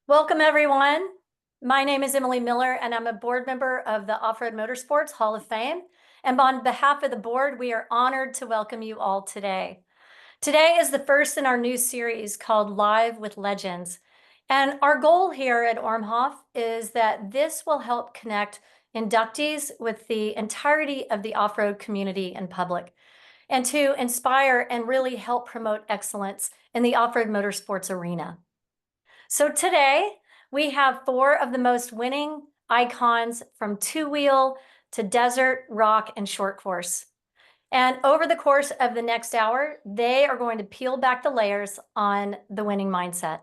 Welcome, everyone. My name is Emily Miller, and I'm a board member of the Off-Road Motorsports Hall of Fame. And on behalf of the board, we are honored to welcome you all today. Today is the first in our new series called Live with Legends. And our goal here at Ormhoff is that this will help connect inductees with the entirety of the off-road community and public, and to inspire and really help promote excellence in the off-road motorsports arena. So today we have four of the most winning icons from two-wheel to desert, rock, and short course. And over the course of the next hour, they are going to peel back the layers on the winning mindset.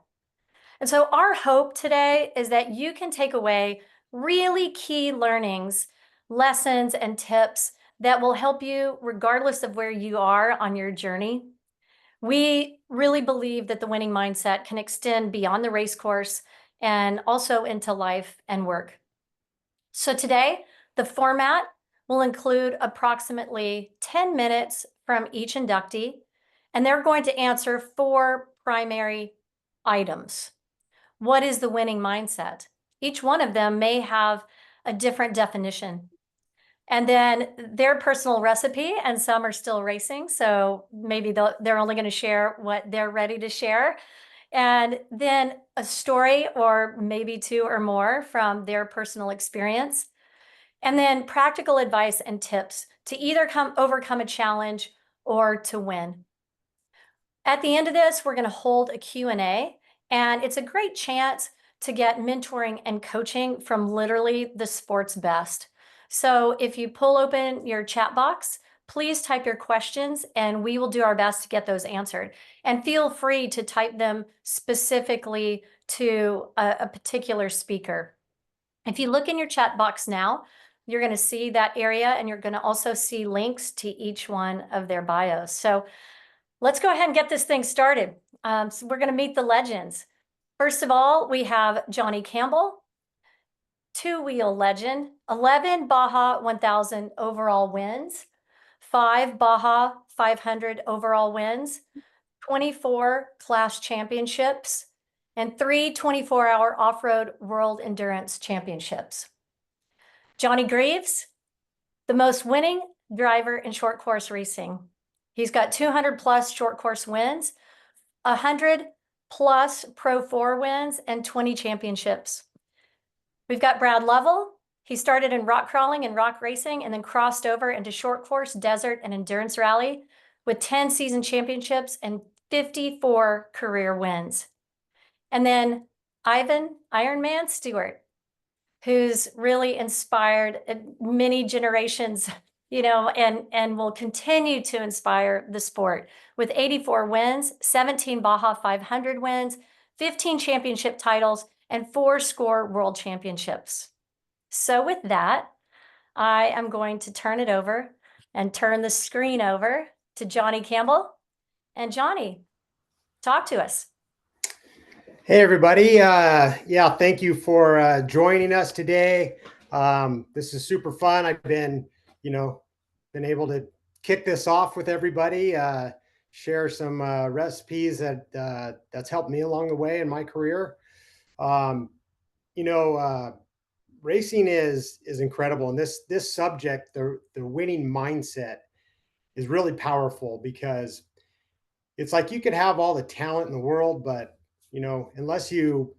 And so our hope today is that you can take away really key learnings, lessons, and tips that will help you regardless of where you are on your journey. We really believe that the winning mindset can extend beyond the race course and also into life and work. So today, the format will include approximately 10 minutes from each inductee, and they're going to answer four primary items. What is the winning mindset? Each one of them may have a different definition. And then their personal recipe, and some are still racing, so maybe they're only going to share what they're ready to share. And then a story or maybe two or more from their personal experience. And then practical advice and tips to either overcome a challenge or to win. At the end of this, we're going to hold a Q&A, and it's a great chance to get mentoring and coaching from literally the sport's best. So if you pull open your chat box, please type your questions and we will do our best to get those answered. And feel free to type them specifically to a particular speaker. If you look in your chat box now, you're going to see that area, and you're going to also see links to each one of their bios. So let's go ahead and get this thing started. So we're going to meet the legends. First of all, we have Johnny Campbell, two-wheel legend, 11 Baja 1000 overall wins, 5 Baja 500 overall wins, 24 class championships, and 3 24-hour off-road world endurance championships. Johnny Greaves, the most winning driver in short course racing. He's got 200 plus short course wins, 100 plus Pro 4 wins, and 20 championships. We've got Brad Lovell. He started in rock crawling and rock racing and then crossed over into short course, desert, and endurance rally with 10 season championships and 54 career wins. And then Ironman Stewart, who's really inspired many generations, and will continue to inspire the sport with 84 wins, 17 Baja 500 wins, 15 championship titles, and 4 score world championships. So with that, I am going to turn the screen over to Johnny Campbell. And Johnny, talk to us. Hey, everybody. Thank you for joining us today. This is super fun. I've been able to kick this off with everybody, share some recipes that's helped me along the way in my career. Racing is incredible. And this subject, the winning mindset, is really powerful because it's like you could have all the talent in the world, but unless you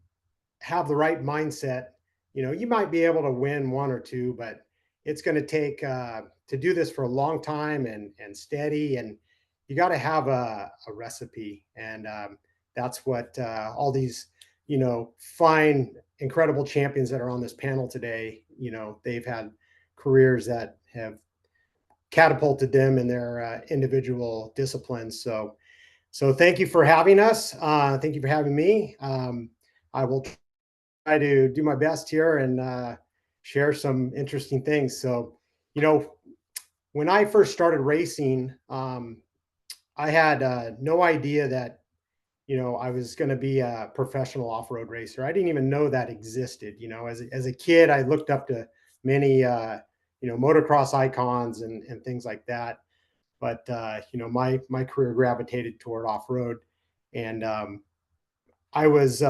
have the right mindset, you might be able to win one or two, but it's going to take to do this for a long time and steady, and you got to have a recipe. And that's what all these, fine, incredible champions that are on this panel today, they've had careers that have catapulted them in their individual disciplines. So thank you for having us. Thank you for having me. I will try to do my best here and share some interesting things. So, when I first started racing, I had no idea that, I was going to be a professional off-road racer. I didn't even know that existed. As a kid, I looked up to many, motocross icons and things like that. But my career gravitated toward off-road, and I was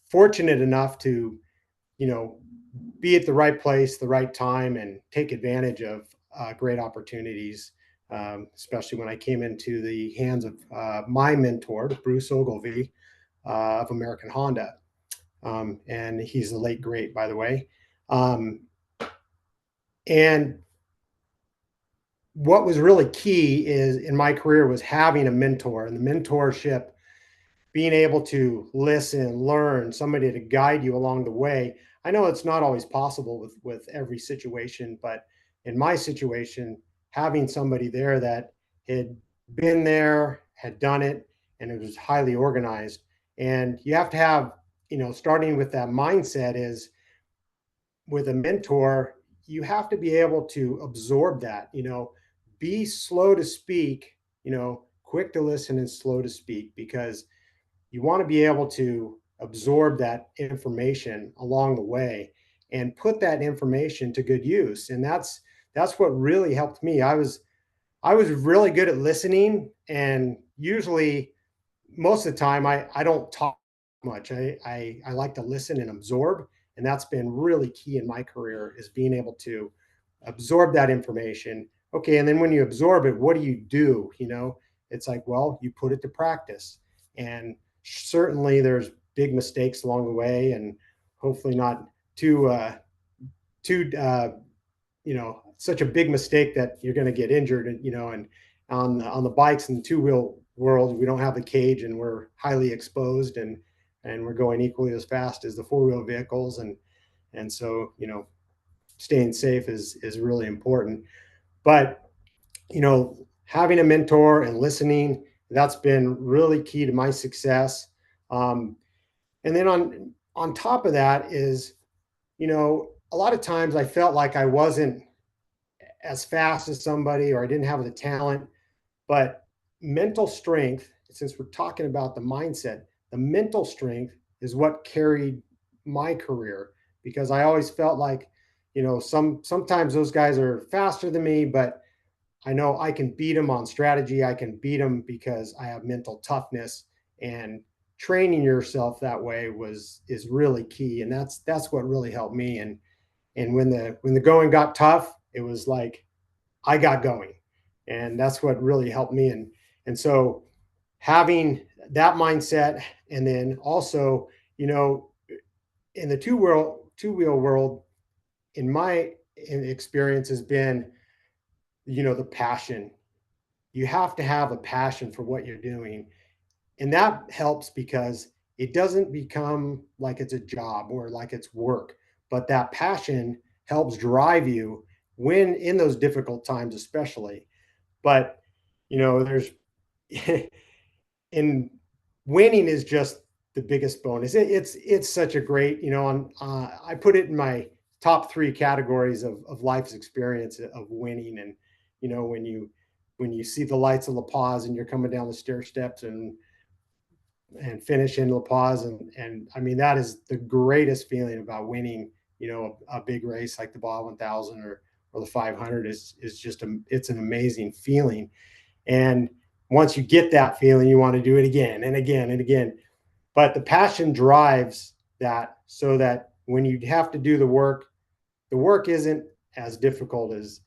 fortunate enough to, you know, be at the right place, the right time, and take advantage of great opportunities. Especially when I came into the hands of my mentor, Bruce Ogilvy of American Honda, and he's the late great, by the way. And what was really key is in my career was having a mentor, and the mentorship, being able to listen, learn, somebody to guide you along the way. I know it's not always possible with every situation, but in my situation, having somebody there that had been there, had done it, and it was highly organized. And you have to have, starting with that mindset is with a mentor, you have to be able to absorb that, be slow to speak, quick to listen and slow to speak, because you want to be able to absorb that information along the way and put that information to good use. And that's what really helped me. I was really good at listening, and usually most of the time I don't talk much. I like to listen and absorb, and that's been really key in my career, is being able to absorb that information. Okay, and then when you absorb it, what do you do? It's like, well, you put it to practice, and certainly there's big mistakes along the way, and hopefully not too such a big mistake that you're going to get injured. And on the bikes and the two-wheel world, we don't have the cage, and we're highly exposed, and we're going equally as fast as the four-wheel vehicles, and so staying safe is really important. But having a mentor and listening, that's been really key to my success. And then on top of that is, a lot of times I felt like I wasn't as fast as somebody, or I didn't have the talent. But mental strength, since we're talking about the mindset, the mental strength is what carried my career, because I always felt like, sometimes those guys are faster than me, but I know I can beat them on strategy. I can beat them because I have mental toughness, and training yourself that way is really key. And that's what really helped me. And when the going got tough, it was like I got going, and that's what really helped me. And so having that mindset, and then also, in the two wheel world, in my experience, has been, the passion. You have to have a passion for what you're doing, and that helps because it doesn't become like it's a job or like it's work, but that passion helps drive you when in those difficult times, especially. But there's in winning is just the biggest bonus. It's such a great, on I put it in my top three categories of life's experience of winning. And when you see the lights of La Paz, and you're coming down the stair steps and finish in La Paz, and I mean, that is the greatest feeling about winning. A big race like the Bob 1000 or the 500 is just it's an amazing feeling. And once you get that feeling, you want to do it again and again and again. But the passion drives that, so that when you have to do the work isn't as difficult as,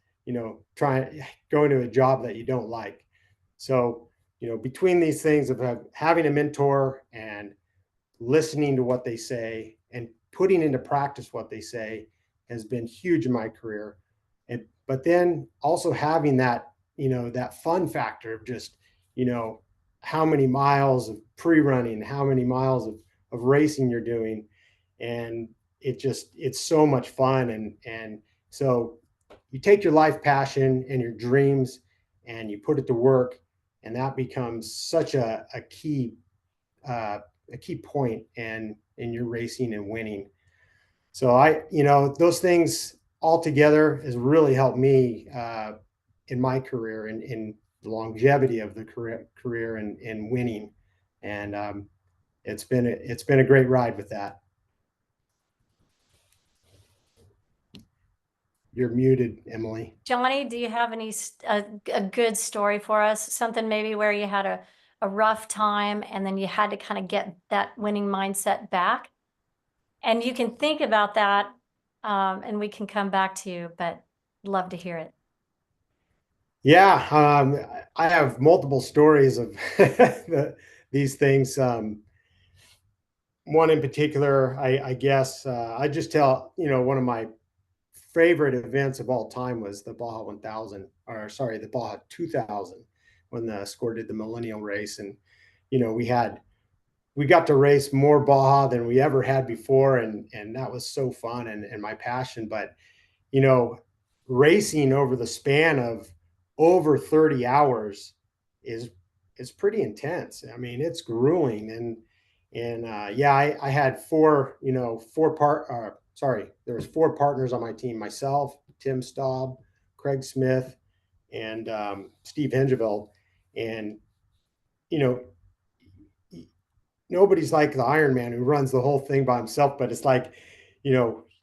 trying going to a job that you don't like. So, between these things of having a mentor and listening to what they say and putting into practice what they say has been huge in my career. But then also having that, that fun factor of just, how many miles of pre-running, how many miles of racing you're doing. And it's so much fun. And so you take your life passion and your dreams and you put it to work, and that becomes such a key uh, a key point in your racing and winning. So those things all together has really helped me in my career, and in the longevity of the career and winning. And it's been a great ride with that. You're muted, Emily. Johnny, do you have a good story for us? Something maybe where you had a rough time and then you had to kind of get that winning mindset back? And you can think about that, and we can come back to you, but love to hear it. Yeah, I have multiple stories of these things. One in particular, I guess, I just tell, one of my favorite events of all time was the Baja 1000, or sorry, the Baja 2000, when the Score did the Millennial Race. And, we got to race more Baja than we ever had before. And that was so fun and my passion. But you know, racing over the span of over 30 hours is is pretty intense. I mean, it's grueling. And yeah, I had there was four partners on my team: myself, Tim Staub, Craig Smith, and Steve Hingeveld. And you know, nobody's like the Ironman who runs the whole thing by himself, but it's like,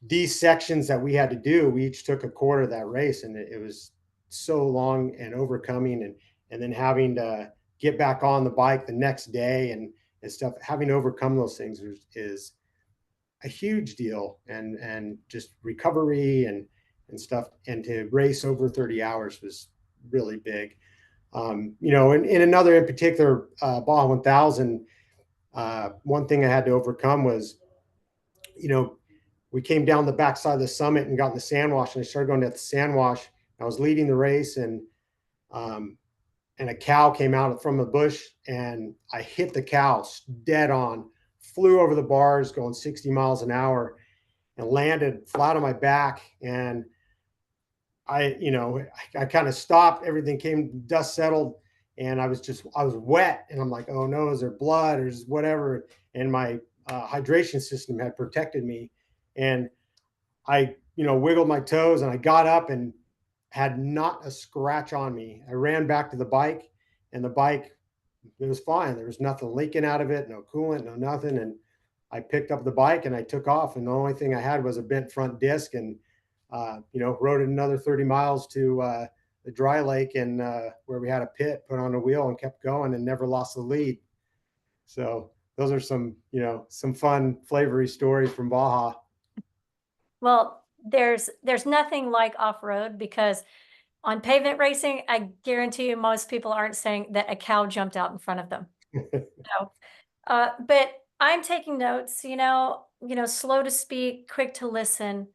these sections that we had to do, we each took a quarter of that race, and it was so long and overcoming, and then having to get back on the bike the next day and stuff. Having to overcome those things is a huge deal, and just recovery and stuff. And to race over 30 hours was really big. And another in particular, Baja 1000, one thing I had to overcome was, you know, we came down the backside of the summit and got in the sand wash, and I started going down the sand wash. I was leading the race, um, and a cow came out from the bush, and I hit the cow dead on, flew over the bars going 60 miles an hour, and landed flat on my back. And I kind of stopped. Everything came, dust settled, and I was wet, and I'm like, oh no, is there blood or is whatever? And my hydration system had protected me, and I, wiggled my toes, and I got up and had not a scratch on me. I ran back to the bike, and the bike, it was fine. There was nothing leaking out of it, no coolant, no nothing. And I picked up the bike and I took off. And the only thing I had was a bent front disc, and, rode it another 30 miles to the dry lake, and where we had a pit, put on a wheel and kept going and never lost the lead. So those are some fun, flavory stories from Baja. Well, there's nothing like off-road, because on pavement racing, I guarantee you most people aren't saying that a cow jumped out in front of them. So, but I'm taking notes, slow to speak, quick to listen,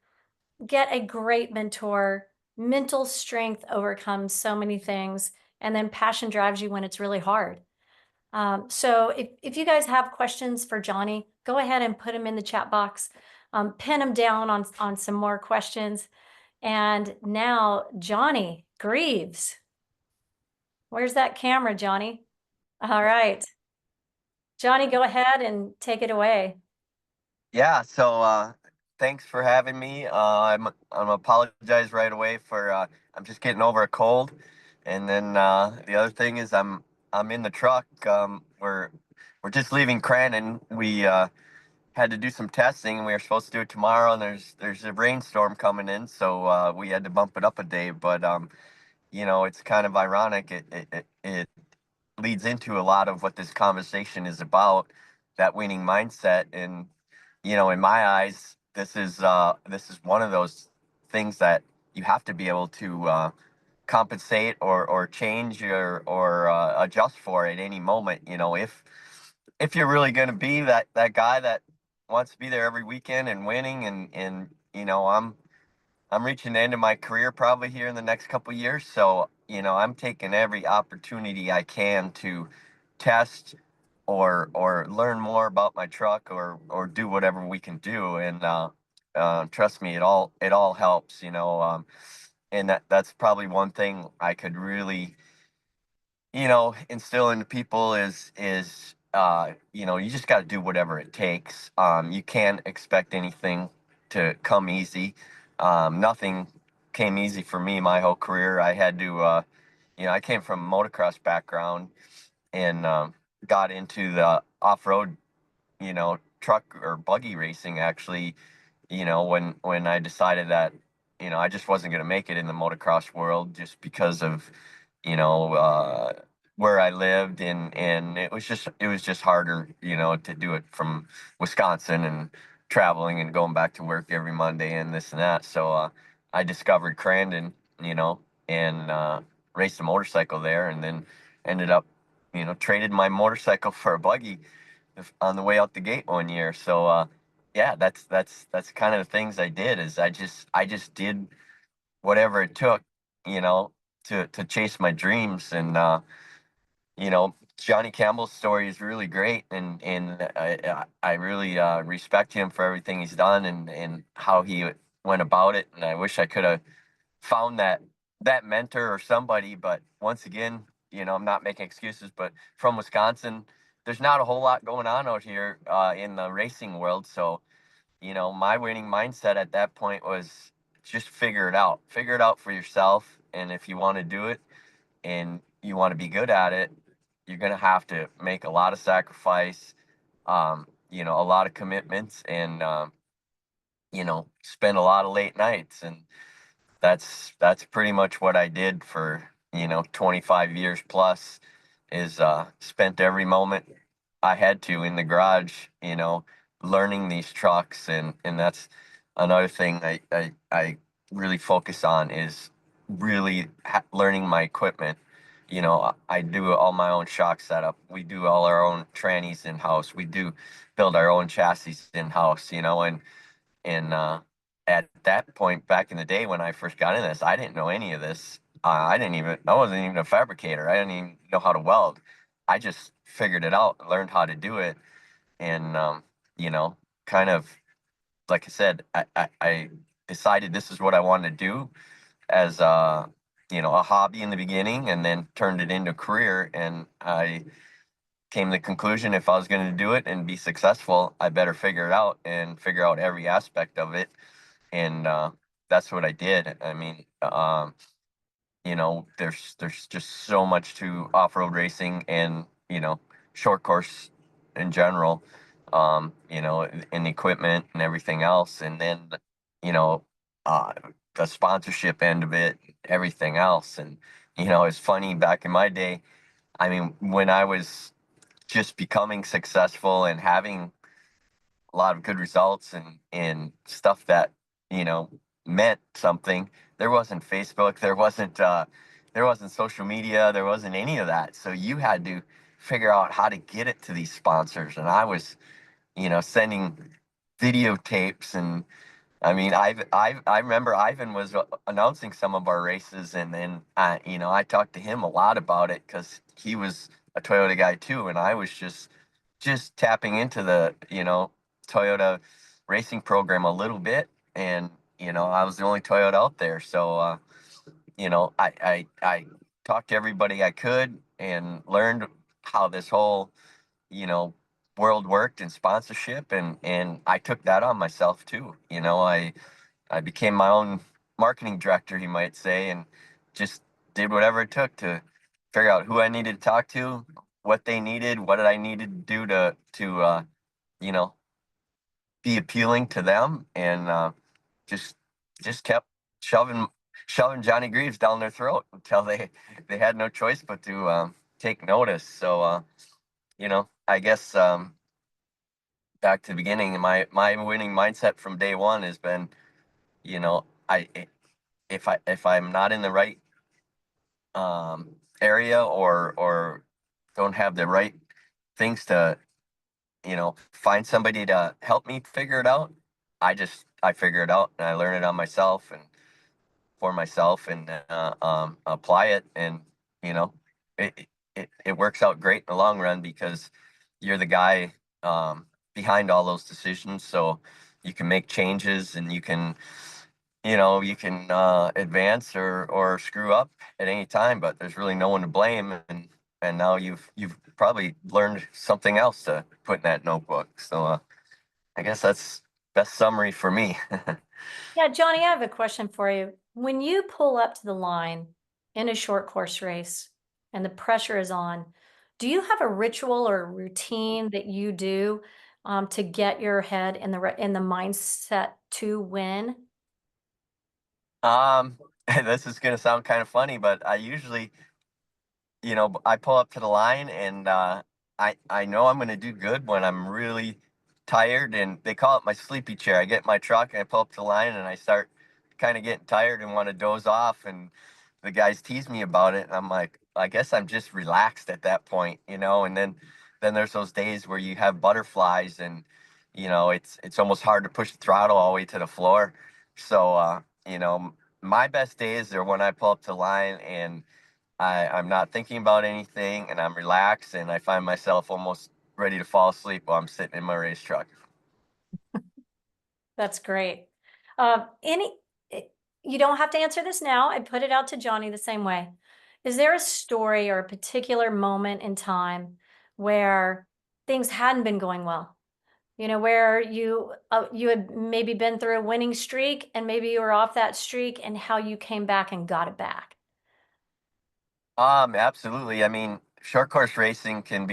get a great mentor. Mental strength overcomes so many things, and then passion drives you when it's really hard. So if you guys have questions for Johnny, go ahead and put them in the chat box. Pin them down on some more questions. And now, Johnny Greaves. Where's that camera, Johnny? All right. Johnny, go ahead and take it away. Yeah, so thanks for having me. I'm apologize right away for I'm just getting over a cold, and then the other thing is I'm in the truck. We're just leaving Cranon. We had to do some testing, and we were supposed to do it tomorrow. And there's a rainstorm coming in, so we had to bump it up a day. But it's kind of ironic. It leads into a lot of what this conversation is about, that winning mindset. And in my eyes, this is one of those things that you have to be able to compensate or change or adjust for at any moment. If you're really going to be that guy that wants to be there every weekend and winning, and I'm reaching the end of my career probably here in the next couple of years. So, I'm taking every opportunity I can to test or learn more about my truck, or do whatever we can do. And trust me, it all helps, and that's probably one thing I could really, instill into people is you just got to do whatever it takes. You can't expect anything to come easy. Nothing came easy for me my whole career. I had to, I came from a motocross background, and got into the off-road, truck or buggy racing, actually, when I decided that, I just wasn't going to make it in the motocross world, just because of, you know, uh, where I lived, and it was just harder, to do it from Wisconsin and traveling and going back to work every Monday and this and that. So I discovered Crandon, you know, and raced a motorcycle there, and then ended up, you know, traded my motorcycle for a buggy on the way out the gate one year. So yeah, that's kind of the things I did. Is I just did whatever it took, you know, to chase my dreams. And you know, Johnny Campbell's story is really great, and I really respect him for everything he's done, and how he went about it. And I wish I could have found that mentor or somebody. But once again, you know, I'm not making excuses, but from Wisconsin, there's not a whole lot going on out here in the racing world. So, you know, my winning mindset at that point was just figure it out for yourself. And if you want to do it and you want to be good at it, you're going to have to make a lot of sacrifice, you know, a lot of commitments, and you know, spend a lot of late nights. And that's pretty much what I did for, you know, 25 years plus. Is spent every moment I had to in the garage, you know, learning these trucks. And that's another thing I really focus on, is really learning my equipment. You know, I do all my own shock setup. We do all our own trannies in house. We do build our own chassis in house, you know. And at that point back in the day when I first got in this, I didn't know any of this. I wasn't even a fabricator. I didn't even know how to weld. I just figured it out, learned how to do it. And, you know, kind of, like I said, I decided this is what I wanted to do as, you know, a hobby in the beginning, and then turned it into a career. And I came to the conclusion, if I was going to do it and be successful, I better figure it out and figure out every aspect of it. And that's what I did. I mean, you know, there's just so much to off-road racing, and, you know, short course in general, you know, in equipment and everything else. And then, you know, uh, the sponsorship end of it, everything else. And, you know, it's funny, back in my day, I mean, when I was just becoming successful and having a lot of good results, and stuff that, you know, meant something, there wasn't Facebook, there wasn't social media, there wasn't any of that. So you had to figure out how to get it to these sponsors. And I was, you know, sending videotapes. And I mean, I remember Ivan was announcing some of our races, and then you know, I talked to him a lot about it, because he was a Toyota guy too, and I was just tapping into the, you know, Toyota racing program a little bit. And, you know, I was the only Toyota out there. So you know, I talked to everybody I could, and learned how this whole, you know, world worked in sponsorship. And I took that on myself too. You know, I became my own marketing director, you might say, and just did whatever it took to figure out who I needed to talk to, what they needed, what did I need to do to you know, be appealing to them. And just just kept shoving shoving Johnny Greaves down their throat until they had no choice but to take notice. So you know, I guess back to the beginning, my winning mindset from day one has been, you know, if I'm not in the right area, or don't have the right things to, you know, find somebody to help me figure it out, I figure it out, and I learn it on myself and for myself, and apply it. And, you know, it works out great in the long run, because you're the guy behind all those decisions. So you can make changes, and you can, you know, you can advance or screw up at any time, but there's really no one to blame. And now you've probably learned something else to put in that notebook. So I guess that's best summary for me. Yeah, Johnny, I have a question for you. When you pull up to the line in a short course race and the pressure is on, do you have a ritual or a routine that you do to get your head in in the mindset to win? This is gonna sound kind of funny, but I usually, you know, I pull up to the line, and I know I'm gonna do good when I'm really tired, and they call it my sleepy chair. I get in my truck and I pull up to the line and I start kind of getting tired and want to doze off, and the guys tease me about it, and I'm like, I guess I'm just relaxed at that point, you know. And then there's those days where you have butterflies, and you know it's almost hard to push the throttle all the way to the floor. So you know, my best days are when I pull up to the line and I'm not thinking about anything and I'm relaxed, and I find myself almost ready to fall asleep while I'm sitting in my race truck. That's great. Any, you don't have to answer this now. I put it out to Johnny the same way. Is there a story or a particular moment in time where things hadn't been going well? You know, where you had maybe been through a winning streak and maybe you were off that streak, and how you came back and got it back? Absolutely. I mean, short course racing can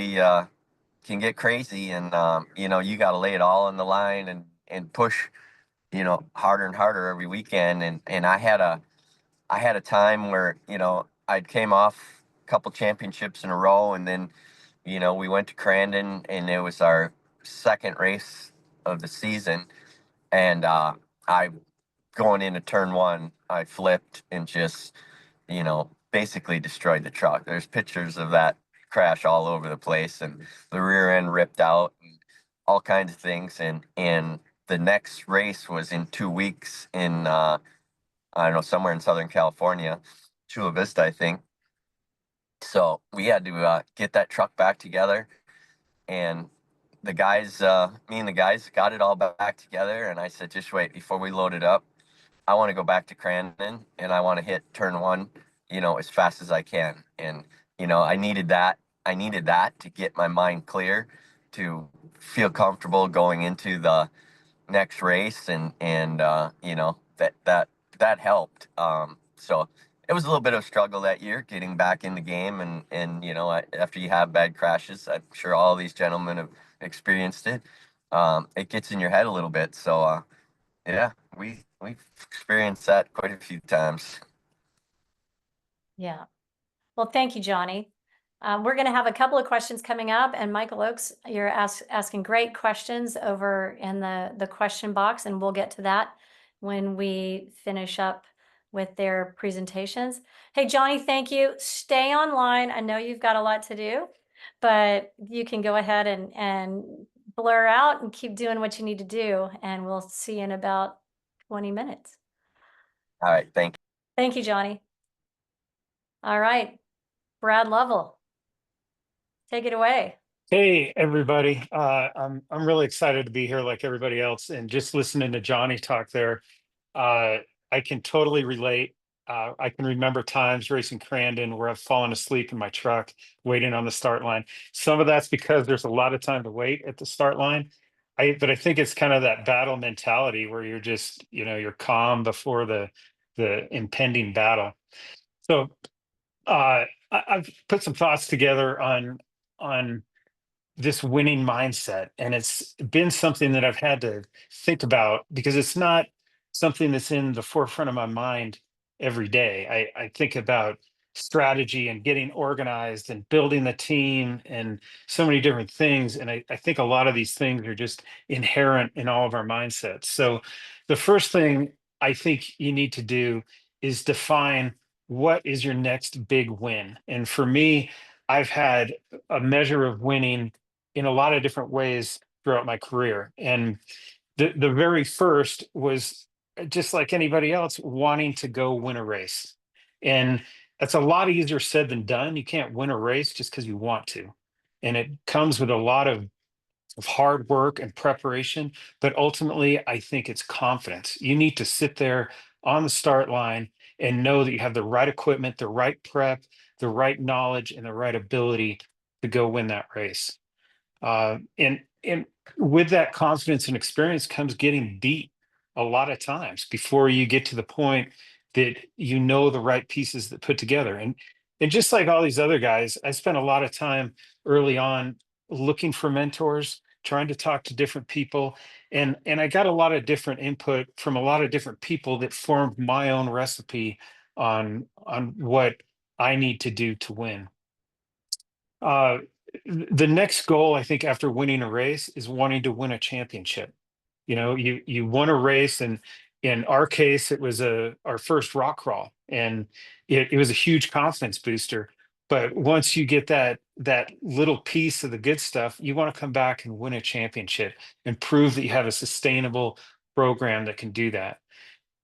get crazy, and you know, you got to lay it all on the line and push, you know, harder and harder every weekend. And I had a time where, you know, I came off a couple championships in a row, and then, you know, we went to Crandon, and it was our second race of the season, and I going into turn one, I flipped and just, you know, basically destroyed the truck. There's pictures of that crash all over the place, and the rear end ripped out and all kinds of things. And the next race was in 2 weeks in I don't know, somewhere in Southern California, Chula Vista, I think. So we had to get that truck back together, and the guys, me and the guys, got it all back together. And I said, just wait, before we load it up, I want to go back to Crandon and I want to hit turn one, you know, as fast as I can. And, you know, I needed that. I needed that to get my mind clear, to feel comfortable going into the next race. And you know, that helped. So it was a little bit of a struggle that year getting back in the game. And, you know, after you have bad crashes, I'm sure all these gentlemen have experienced it. It gets in your head a little bit. So, yeah, we've experienced that quite a few times. Yeah. Well, thank you, Johnny. We're going to have a couple of questions coming up, and Michael Oakes, you're asking great questions over in the question box, and we'll get to that when we finish up with their presentations. Hey, Johnny, thank you. Stay online. I know you've got a lot to do, but you can go ahead and blur out and keep doing what you need to do, and we'll see you in about 20 minutes. All right, thank you. Thank you, Johnny. All right, Brad Lovell, take it away. Hey everybody, I'm really excited to be here like everybody else, and just listening to Johnny talk there, uh, I can totally relate. I can remember times racing Crandon where I've fallen asleep in my truck waiting on the start line. Some of that's because there's a lot of time to wait at the start line. But I think it's kind of that battle mentality where you're just, you know, you're calm before the impending battle. So I've put some thoughts together on this winning mindset, and it's been something that I've had to think about because it's not something that's in the forefront of my mind every day. I think about strategy and getting organized and building the team and so many different things, and I think a lot of these things are just inherent in all of our mindsets. So the first thing I think you need to do is define what is your next big win. And for me, I've had a measure of winning in a lot of different ways throughout my career. And the very first was just like anybody else, wanting to go win a race. And that's a lot easier said than done. You can't win a race just because you want to. And it comes with a lot of hard work and preparation. But ultimately, I think it's confidence. You need to sit there on the start line and know that you have the right equipment, the right prep, the right knowledge, and the right ability to go win that race. And with that confidence and experience comes getting beat a lot of times before you get to the point that you know the right pieces that put together. And just like all these other guys, I spent a lot of time early on looking for mentors, trying to talk to different people, and I got a lot of different input from a lot of different people that formed my own recipe on what I need to do to win. Uh, The next goal, I think, after winning a race is wanting to win a championship. You won a race, and in our case, it was our first rock crawl, and it was a huge confidence booster. But once you get that little piece of the good stuff, you want to come back and win a championship and prove that you have a sustainable program that can do that.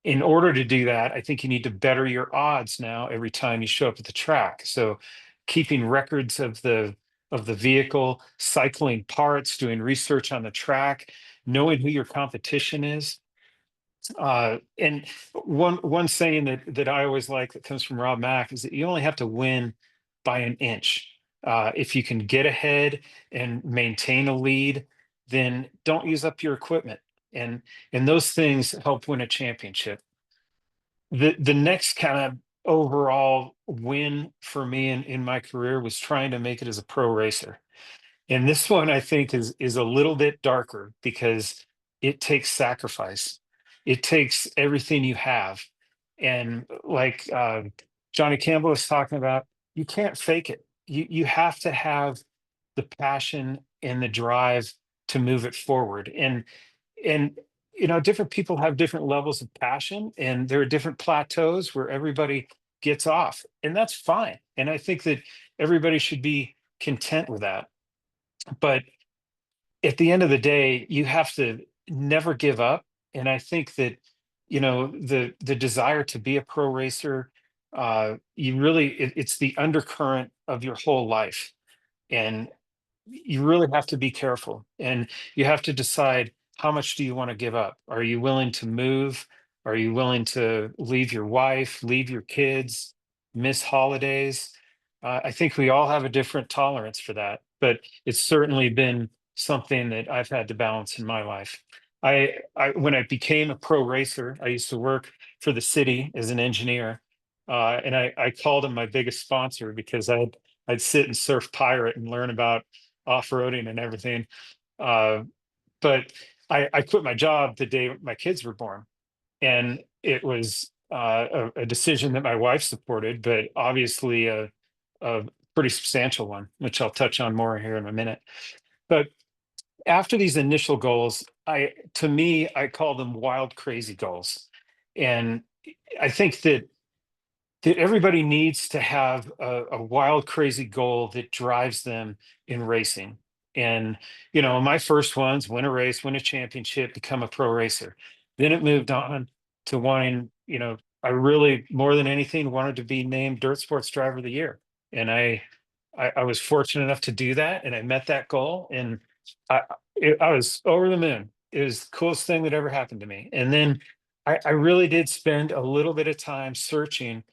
In order to do that, I think you need to better your odds now every time you show up at the track. So keeping records of the vehicle, cycling parts, doing research on the track, knowing who your competition is. And one saying that I always like that comes from Rob Mack is that you only have to win by an inch. If you can get ahead and maintain a lead, then don't use up your equipment. And those things help win a championship. The next kind of overall win for me in my career was trying to make it as a pro racer. And this one I think is a little bit darker because it takes sacrifice. It takes everything you have. And like Johnny Campbell was talking about, you can't fake it. You have to have the passion and the drive to move it forward. And different people have different levels of passion, and there are different plateaus where everybody gets off, and that's fine. And I think that everybody should be content with that. But at the end of the day, you have to never give up. And I think that the desire to be a pro racer, it's the undercurrent of your whole life. And you really have to be careful, and you have to decide, how much do you want to give up? Are you willing to move? Are you willing to leave your wife, leave your kids, miss holidays? I think we all have a different tolerance for that, but it's certainly been something that I've had to balance in my life. When I became a pro racer, I used to work for the city as an engineer, and I called him my biggest sponsor because I'd sit and surf pirate and learn about off-roading and everything. But I quit my job the day my kids were born, and it was a decision that my wife supported, but obviously a pretty substantial one, which I'll touch on more here in a minute. But after these initial goals, to me, I call them wild, crazy goals. And I think that everybody needs to have a wild, crazy goal that drives them in racing. And, my first ones: win a race, win a championship, become a pro racer. Then it moved on to wanting, I really, more than anything, wanted to be named Dirt Sports Driver of the Year. And I was fortunate enough to do that, and I met that goal, and I, I was over the moon. It was the coolest thing that ever happened to me. And then I really did spend a little bit of time searching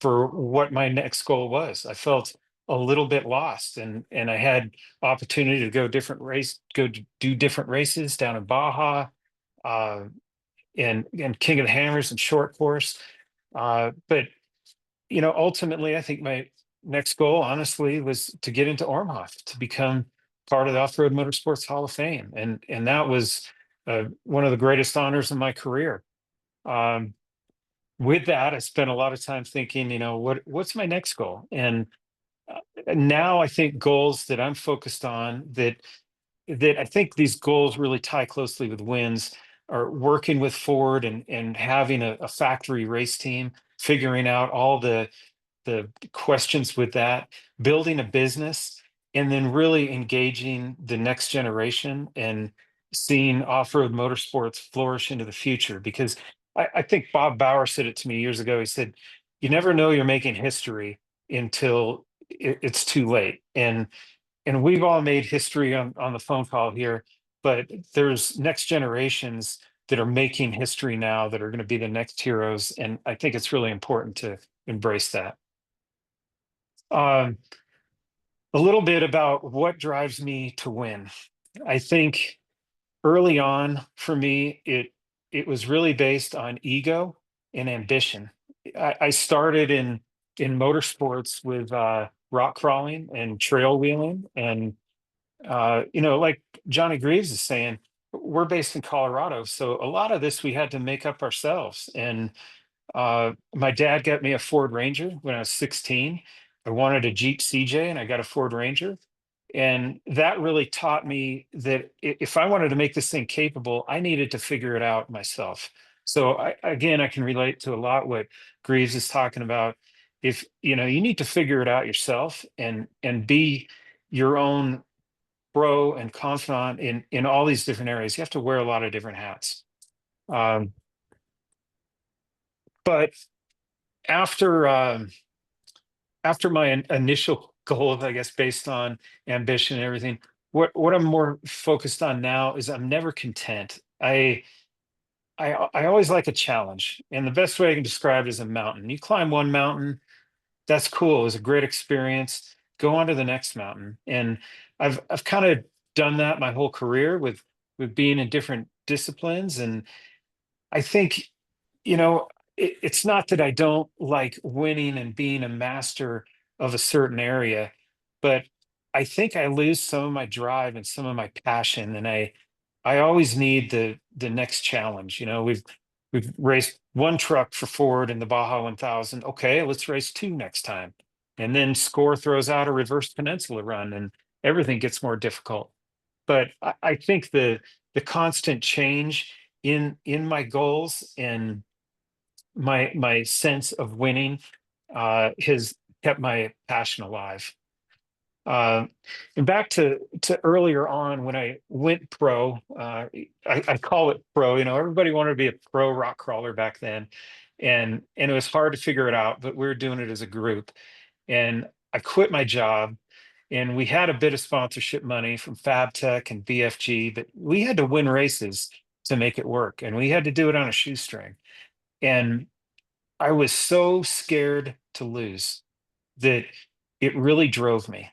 for what my next goal was. I felt a little bit lost, and I had opportunity to go do different races down in Baja, uh, and King of the Hammers and short course. But ultimately, I think my next goal, honestly, was to get into Ormhoff, to become part of the Off-Road Motorsports Hall of Fame, and that was one of the greatest honors in my career. Um, with that, I spent a lot of time thinking, what's my next goal? And now I think goals that I'm focused on, that I think these goals really tie closely with wins, are working with Ford and having a factory race team, figuring out all the questions with that, building a business, and then really engaging the next generation and seeing off-road motorsports flourish into the future. Because I think Bob Bauer said it to me years ago. He said, "You never know you're making history until it's too late." And we've all made history on the phone call here, but there's next generations that are making history now that are going to be the next heroes. And I think it's really important to embrace that. Um, a little bit about what drives me to win. I think early on for me, it was really based on ego and ambition. I started in motorsports with rock crawling and trail wheeling, and like Johnny Greaves is saying, we're based in Colorado, so a lot of this we had to make up ourselves. And my dad got me a Ford Ranger when I was 16. I wanted a Jeep CJ, and I got a Ford Ranger. And that really taught me that if I wanted to make this thing capable, I needed to figure it out myself. So again, I can relate to a lot what Greaves is talking about. If you know, you need to figure it out yourself and be your own pro and confidant in all these different areas. You have to wear a lot of different hats. Um, but after after my initial goal, I guess, based on ambition and everything, what I'm more focused on now is I'm never content. I always like a challenge, and the best way I can describe it is a mountain. You climb one mountain, that's cool. It was a great experience. Go on to the next mountain, and I've kind of done that my whole career with being in different disciplines, and I think, you know, it's not that I don't like winning and being a master of a certain area, but I think I lose some of my drive and some of my passion, and I always need the next challenge. You know, we've raced one truck for Ford in the Baja 1000. Okay, let's race two next time, and then Score throws out a reverse peninsula run, and everything gets more difficult. But I think the constant change in my goals and my sense of winning has kept my passion alive. Uh, and back to earlier on when I went pro, I call it pro. You know, everybody wanted to be a pro rock crawler back then, and it was hard to figure it out. But we were doing it as a group, and I quit my job. And we had a bit of sponsorship money from FabTech and BFG, but we had to win races to make it work, and we had to do it on a shoestring. And I was so scared to lose that it really drove me.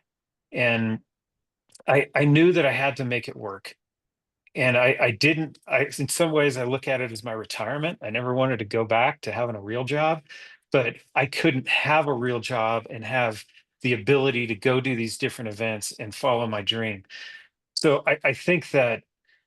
And I knew that I had to make it work. And I didn't, in some ways, I look at it as my retirement. I never wanted to go back to having a real job, but I couldn't have a real job and have the ability to go do these different events and follow my dream. So I think that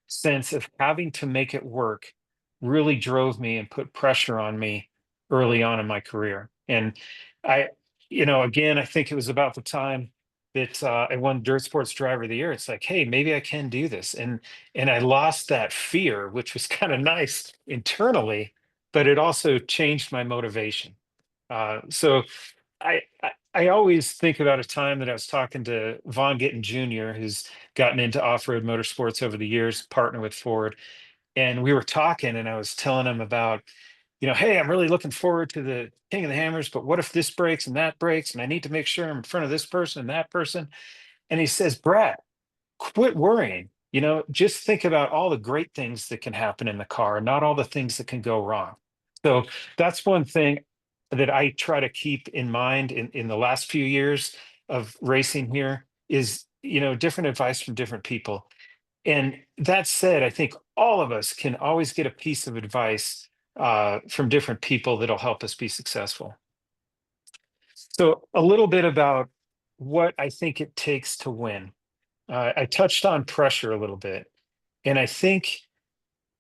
sense of having to make it work really drove me and put pressure on me early on in my career. And I, you know, again, I think it was about the time that I won Dirt Sports Driver of the Year. It's like, hey, maybe I can do this. And I lost that fear, which was kind of nice internally, but it also changed my motivation. So I always think about a time that I was talking to Von Gittin Jr., who's gotten into off-road motorsports over the years, partner with Ford, and we were talking, and I was telling him about, you know, hey, I'm really looking forward to the King of the Hammers, but what if this breaks and that breaks, and I need to make sure I'm in front of this person and that person? And he says, Brad, quit worrying. You know, just think about all the great things that can happen in the car, not all the things that can go wrong. So that's one thing that I try to keep in mind in the last few years of racing here is, you know, different advice from different people. And that said, I think all of us can always get a piece of advice from different people that'll help us be successful. So a little bit about what I think it takes to win. I touched on pressure a little bit, and I think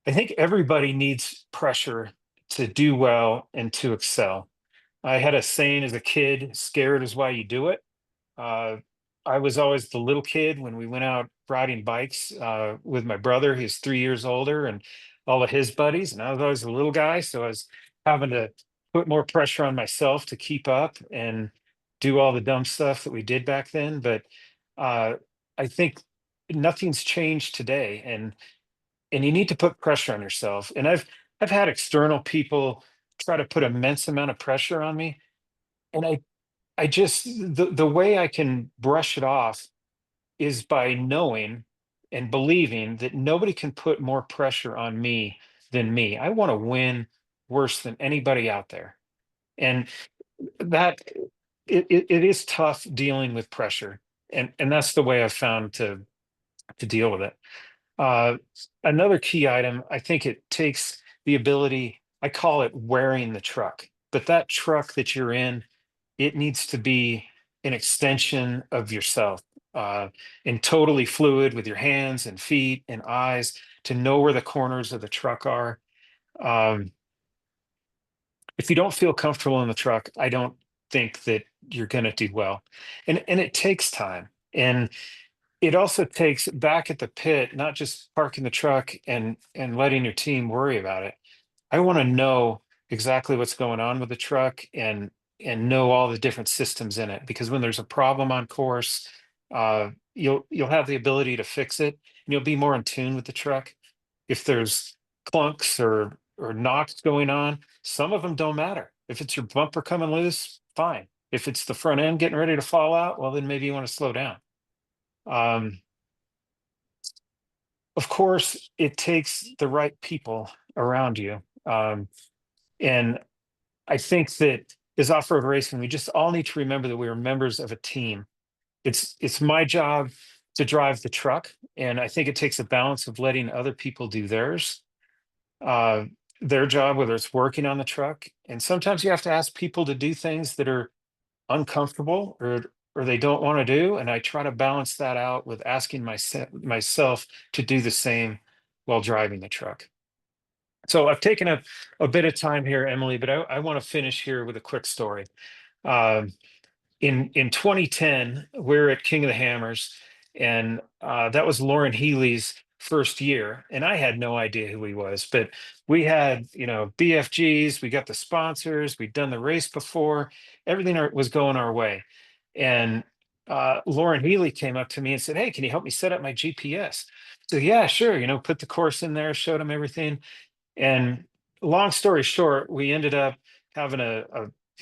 everybody needs pressure to do well and to excel. I had a saying as a kid, scared is why you do it. Uh, I was always the little kid when we went out riding bikes with my brother. He's 3 years older, and all of his buddies. And I was always the little guy. So I was having to put more pressure on myself to keep up and do all the dumb stuff that we did back then. But uh, I think nothing's changed today. And you need to put pressure on yourself. And I've had external people try to put immense amount of pressure on me. And I just the way I can brush it off is by knowing and believing that nobody can put more pressure on me than me. I want to win worse than anybody out there. And that it is tough dealing with pressure. And that's the way I've found to deal with it. Uh, Another key item, I think it takes the ability, I call it wearing the truck, but that truck that you're in, it needs to be an extension of yourself, uh, and totally fluid with your hands and feet and eyes to know where the corners of the truck are. Um, if you don't feel comfortable in the truck, I don't think that you're going to do well. And it takes time. And it also takes back at the pit, not just parking the truck and letting your team worry about it. I want to know exactly what's going on with the truck and know all the different systems in it, because when there's a problem on course, you'll have the ability to fix it and you'll be more in tune with the truck. If there's clunks or knocks going on, some of them don't matter. If it's your bumper coming loose, fine. If it's the front end getting ready to fall out, well, then maybe you want to slow down. Um, of course, it takes the right people around you. And I think that as off-road racing, we just all need to remember that we are members of a team. It's my job to drive the truck, and I think it takes a balance of letting other people do uh, their job, whether it's working on the truck. And sometimes you have to ask people to do things that are uncomfortable or they don't want to do, and I try to balance that out with asking myself to do the same while driving the truck. So I've taken a bit of time here, Emily, but I want to finish here with a quick story. Um, in 2010, we're at King of the Hammers, and that was Lauren Healy's first year, and I had no idea who he was. But we had, BFGs, we got the sponsors, we'd done the race before, everything was going our way, and Lauren Healy came up to me and said, "Hey, can you help me set up my GPS?" So yeah, sure. Put the course in there, showed him everything, and long story short, we ended up having a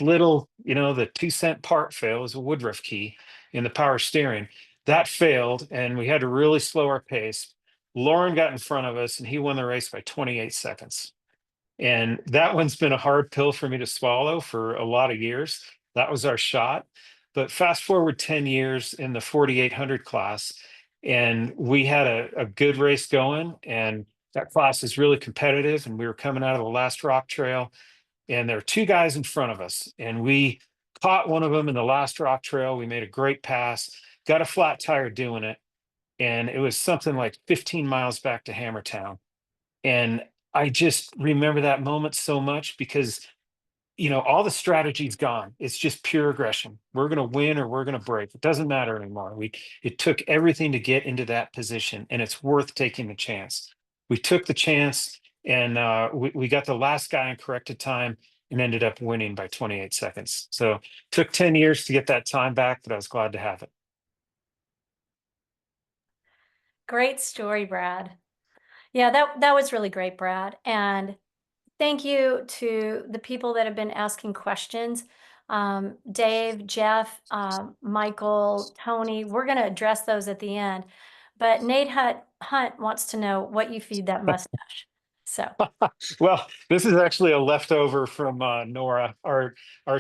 little, the 2 cent part fail was a Woodruff key in the power steering. That failed, and we had to really slow our pace. Lauren got in front of us, and he won the race by 28 seconds. And that one's been a hard pill for me to swallow for a lot of years. That was our shot. But fast forward 10 years in the 4,800 class, and we had a good race going. And that class is really competitive. And we were coming out of the last rock trail, and there were two guys in front of us. And we caught one of them in the last rock trail. We made a great pass, got a flat tire doing it. And it was something like 15 miles back to Hammertown. And I just remember that moment so much because, all the strategy's gone. It's just pure aggression. We're going to win or we're going to break. It doesn't matter anymore. It took everything to get into that position, and it's worth taking the chance. We took the chance, and we got the last guy in corrected time and ended up winning by 28 seconds. So took 10 years to get that time back, but I was glad to have it. Great story, Brad. Yeah, that was really great, Brad. And thank you to the people that have been asking questions. Dave, Jeff, Michael, Tony, we're going to address those at the end. But Nate Hunt wants to know what you feed that mustache. So, Well, this is actually a leftover from Nora. Our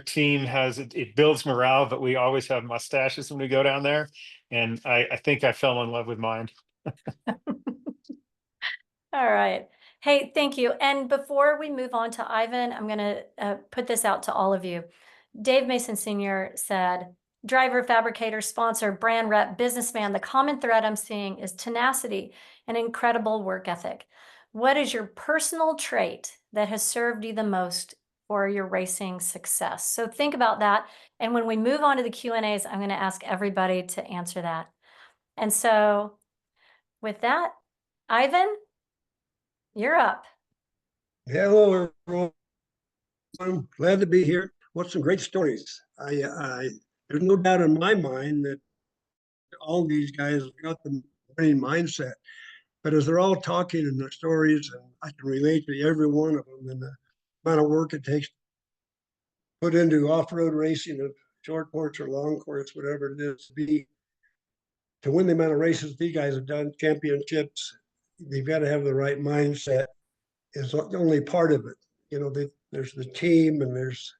team has it builds morale, but we always have mustaches when we go down there, and I think I fell in love with mine. all right. Hey, thank you. And before we move on to Ivan, I'm going to put this out to all of you. Dave Mason Sr. said, driver, fabricator, sponsor, brand rep, businessman, the common thread I'm seeing is tenacity and incredible work ethic. What is your personal trait that has served you the most for your racing success? So think about that. And when we move on to the Q&As, I'm going to ask everybody to answer that. And so with that, Ivan, you're up. Hello, everyone. I'm glad to be here. What some great stories. There's no doubt in my mind that all these guys got the winning mindset. But as they're all talking in their stories, and I can relate to every one of them, and the amount of work it takes to put into off-road racing, of short course or long course, whatever it is, to win the amount of races these guys have done, championships, they've got to have the right mindset. Is only part of it. There's the team and there's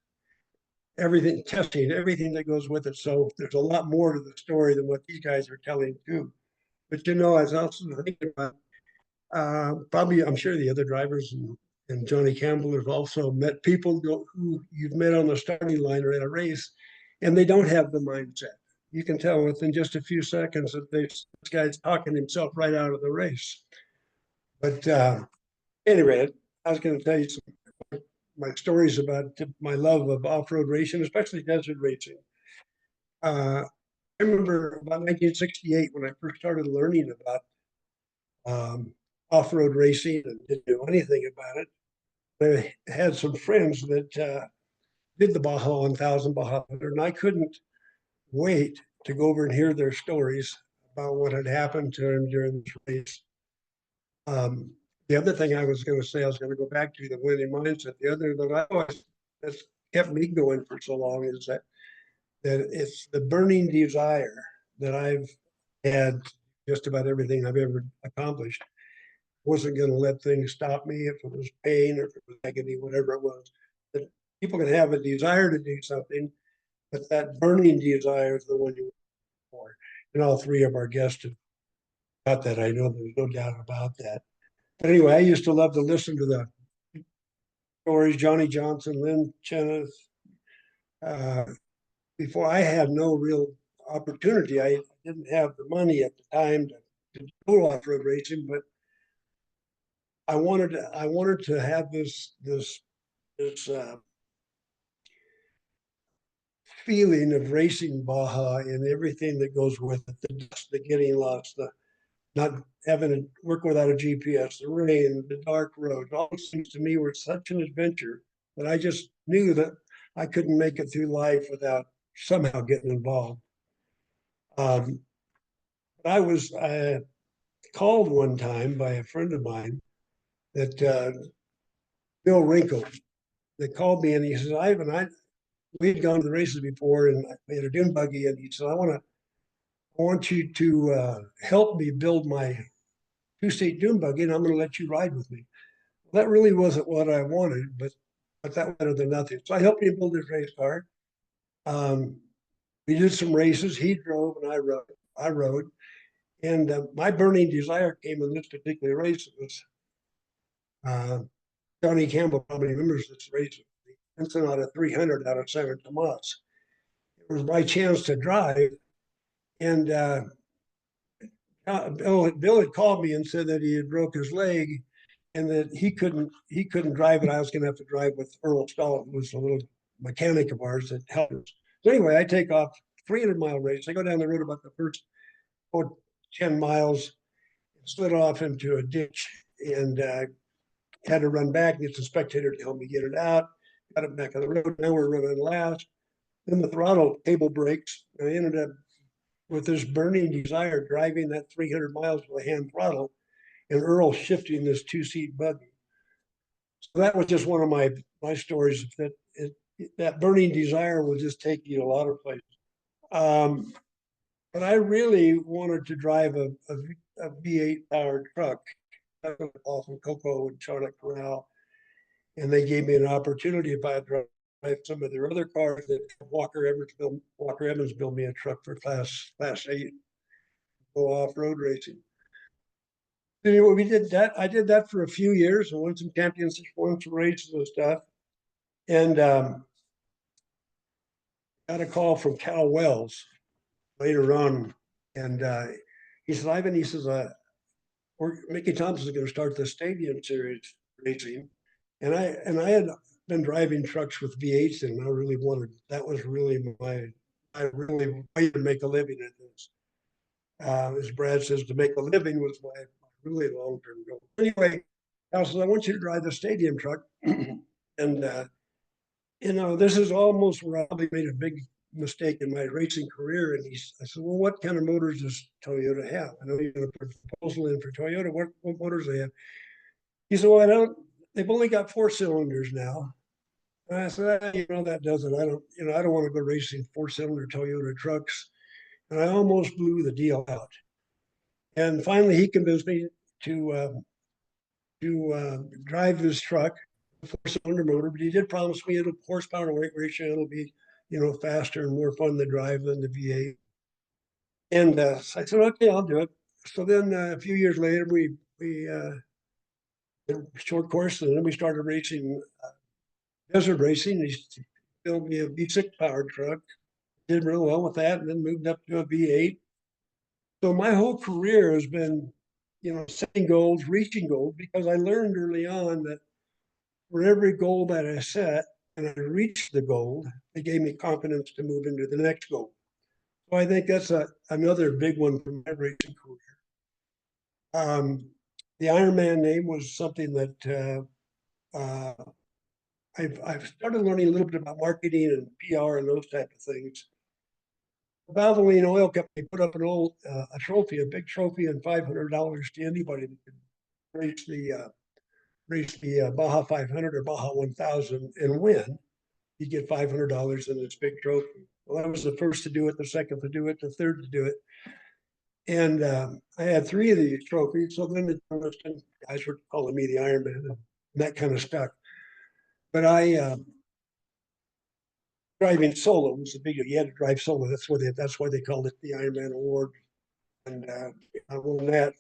everything, testing, everything that goes with it. So there's a lot more to the story than what these guys are telling too. But I was also thinking about probably, I'm sure the other drivers and Johnny Campbell have also met people who you've met on the starting line or at a race, and they don't have the mindset. You can tell within just a few seconds that this guy's talking himself right out of the race. But anyway, I was going to tell you my stories about my love of off-road racing, especially desert racing. I remember about 1968 when I first started learning about off-road racing and didn't know anything about it. I had some friends that did the Baja 1000 Baja 100, and I couldn't wait to go over and hear their stories about what had happened to them during this race. The other thing I was going to say, I was going to go back to the winning mindset. The other that I always that's kept me going for so long is that it's the burning desire that I've had just about everything I've ever accomplished. Wasn't going to let things stop me if it was pain or if it was agony, whatever it was. That people can have a desire to do something, but that burning desire is the one you want for. And all three of our guests have got that. I know there's no doubt about that. But anyway, I used to love to listen to the stories, Johnny Johnson, Lynn Cheneth. Before I had no real opportunity, I didn't have the money at the time to go off-road racing, but I wanted to have this feeling of racing Baja and everything that goes with it, the dust, the getting lost, the not having to work without a GPS, the rain, the dark roads, all those things to me were such an adventure that I just knew that I couldn't make it through life without somehow getting involved. But I was called one time by a friend of mine that Bill Wrinkle, that called me and he says, Ivan, we had gone to the races before and I had a dune buggy and he said, I want you to help me build my two-seat dune buggy and I'm going to let you ride with me. Well, that really wasn't what I wanted, but that was better than nothing. So I helped him build his race car. We did some races. He drove and I rode. And my burning desire came in this particular race. It was Johnny Campbell probably remembers this race. Ensenada 300 out of San Tomas. It was my chance to drive. And Bill had called me and said that he had broke his leg and that he couldn't drive it. I was going to have to drive with Earl Stahl, who was a little mechanic of ours that helped us. So anyway, I take off 300-mile race. I go down the road about the first 10 miles, slid off into a ditch and had to run back, get some spectator to help me get it out, got it back on the road. Now we're running last. Then the throttle cable breaks. And I ended up with this burning desire driving that 300 miles with a hand throttle and Earl shifting this two-seat buggy. So that was just one of my stories that burning desire will just take you to a lot of places. But I really wanted to drive a V8 powered truck. That was all from Coco and Charlotte Corral. And they gave me an opportunity if I had drive some of their other cars that Walker Evans built me a truck for class 8, go off-road racing. Anyway, we did that. I did that for a few years and won some championships, won some races and stuff. And got a call from Cal Wells later on. And he said, Ivan, he says, Mickey Thompson's going to start the Stadium Series racing. And I had been driving trucks with V8s and I really that was really I really wanted to make a living at this. As Brad says, to make a living was my really long-term goal. Anyway, Al says, I want you to drive the stadium truck. And, this is almost where I probably made a big mistake in my racing career. And I said, well, what kind of motors does Toyota have? I know you're going to put a proposal in for Toyota. What motors they have? He said, well, they've only got 4 cylinders now. And I said, that doesn't, I don't want to go racing 4-cylinder Toyota trucks. And I almost blew the deal out. And finally, he convinced me to drive this truck, a 4-cylinder motor. But he did promise me it'll horsepower to weight ratio. It'll be, faster and more fun to drive than the V8. And so I said, okay, I'll do it. So then a few years later, we did a short course, and then we started racing desert racing. He built me a V6 powered truck. Did real well with that, and then moved up to a V8. So my whole career has been, setting goals, reaching goals, because I learned early on that for every goal that I set and I reached the goal, it gave me confidence to move into the next goal. I think that's another big one from my racing career. The Ironman name was something that I've started learning a little bit about marketing and PR and those type of things. The Valvoline Oil Company put up a trophy, a big trophy, and $500 to anybody that could race the Baja 500 or Baja 1000 and win. You get $500 in this big trophy. Well, I was the first to do it, the second to do it, the third to do it. And I had 3 of these trophies. So then the guys were calling me the Ironman, and that kind of stuck. But driving solo was the big deal. You had to drive solo. That's why they called it the Ironman Award. And I won that.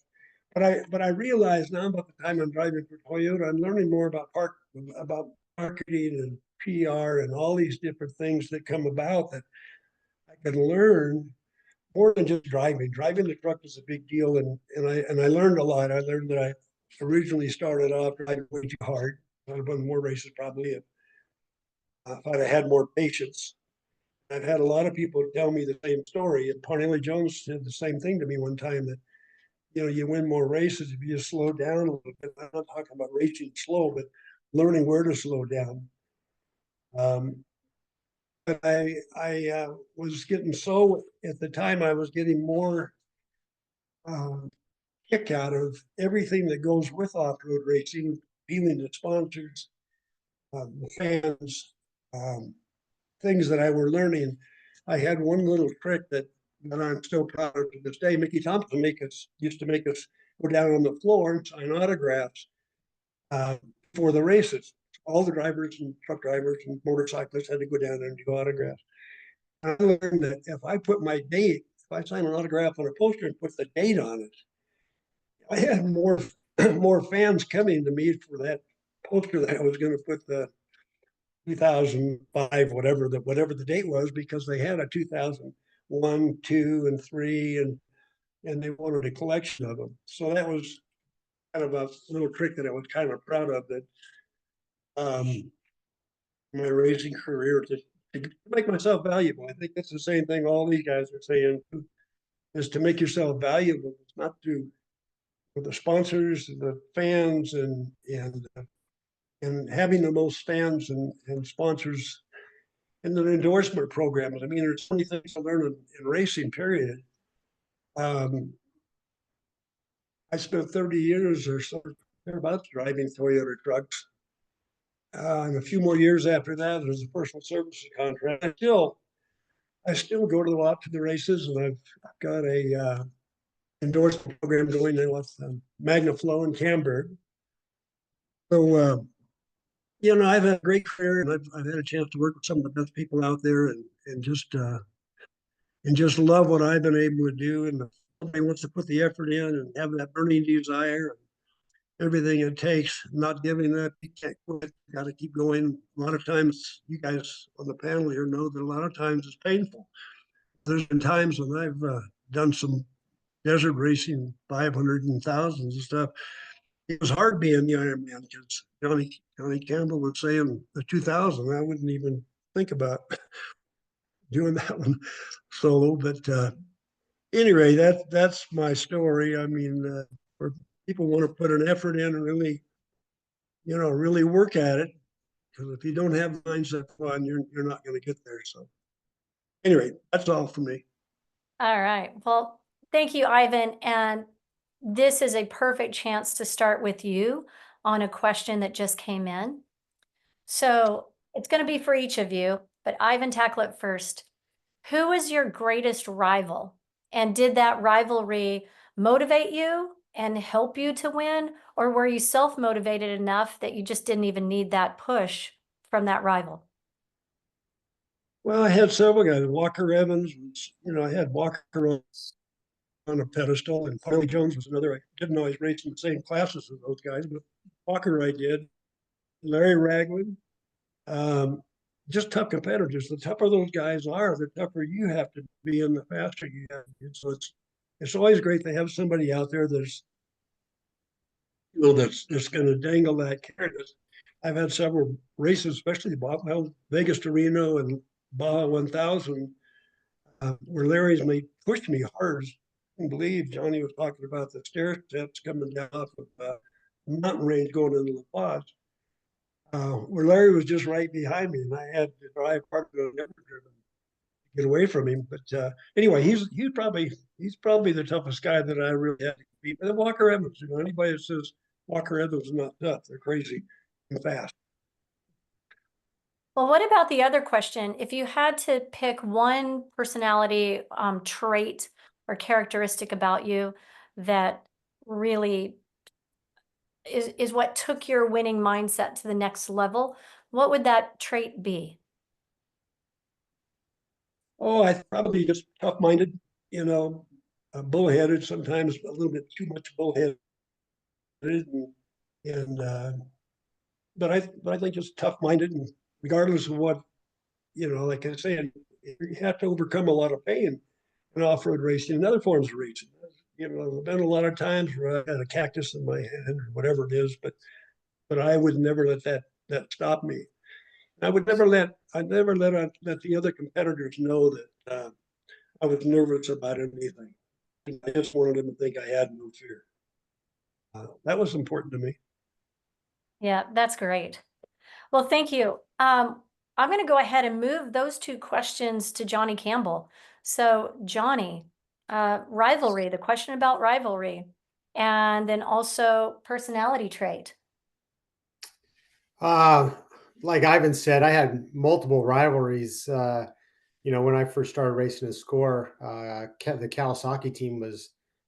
But I realize now, about the time I'm driving for Toyota, I'm learning more about marketing and PR and all these different things that come about that I can learn more than just driving. Driving the truck is a big deal, and I learned a lot. I learned that I originally started off driving way too hard. I'd have won more races probably if I'd have had more patience. I've had a lot of people tell me the same story, and Parnelli Jones said the same thing to me one time, that you win more races if you just slow down a little bit. I'm not talking about racing slow, but learning where to slow down. But I was getting at the time I was getting more kick out of everything that goes with off-road racing, appealing to sponsors, the fans, things that I were learning. I had one little trick that I'm still proud of to this day. Mickey Thompson used to make us go down on the floor and sign autographs for the races. All the drivers and truck drivers and motorcyclists had to go down there and do autographs. And I learned that if I sign an autograph on a poster and put the date on it, I had more fans coming to me for that poster that I was going to put the 2005, whatever the date was, because they had a 2001, 2, and 3, and they wanted a collection of them. So that was kind of a little trick that I was kind of proud of, that my racing career, to make myself valuable. I think that's the same thing all these guys are saying, is to make yourself valuable. It's not to the sponsors, the fans, and having the most fans and sponsors and the endorsement programs. I mean, there's so many things to learn in racing, period. I spent 30 years or so thereabouts driving Toyota trucks. And a few more years after that, there's a personal services contract. I still go to a lot to the races, and I've got a endorsement program going there with MagnaFlow in Camberg. So, I've had a great career, and I've had a chance to work with some of the best people out there, and just love what I've been able to do. And if somebody wants to put the effort in and have that burning desire and everything it takes, not giving up, you can't quit. You got to keep going. A lot of times, you guys on the panel here know that a lot of times it's painful. There's been times when I've done some desert racing, 500 and thousands and stuff. It was hard being the Ironman because Johnny Campbell was saying the 2000. I wouldn't even think about doing that one solo. But anyway, that's my story. I mean, for people want to put an effort in and really work at it, because if you don't have the mindset fun, you're not going to get there. So anyway, that's all for me. All right. Well, thank you, Ivan. And this is a perfect chance to start with you on a question that just came in. So it's going to be for each of you, but Ivan, tackle it first. Who is your greatest rival? And did that rivalry motivate you and help you to win? Or were you self-motivated enough that you just didn't even need that push from that rival? Well, I had several guys. Walker Evans, I had Walker on a pedestal, and Farley Jones was another. I didn't always race in the same classes as those guys, but Walker I did. Larry Ragland, just tough competitors. The tougher those guys are, the tougher you have to be, and the faster you have to be. So it's always great to have somebody out there that's going to dangle that carrot. I've had several races, especially Vegas to Reno and Baja 1000. where Larry's pushed me hard. I believe Johnny was talking about the stair steps coming down off of mountain range going into La Paz. Where Larry was just right behind me, and I had to drive part of the never driven to get away from him. But anyway, he's probably the toughest guy that I really had to compete. And then Walker Evans, anybody that says Walker Evans is not tough, they're crazy and fast. Well, what about the other question? If you had to pick one personality trait or characteristic about you that really is what took your winning mindset to the next level, what would that trait be? Oh, I probably just tough-minded, bullheaded, sometimes a little bit too much bullheaded, and but I think just tough-minded, and regardless of what, like I said, you have to overcome a lot of pain in off-road racing and other forms of racing. There's been a lot of times where I had a cactus in my hand or whatever it is, but I would never let that stop me. I'd never let the other competitors know that I was nervous about anything. I just wanted them to think I had no fear. That was important to me. Yeah, that's great. Well, thank you. I'm going to go ahead and move those two questions to Johnny Campbell. So, Johnny, rivalry, the question about rivalry, and then also personality trait. Like Ivan said, I had multiple rivalries. When I first started racing a score, the Kawasaki team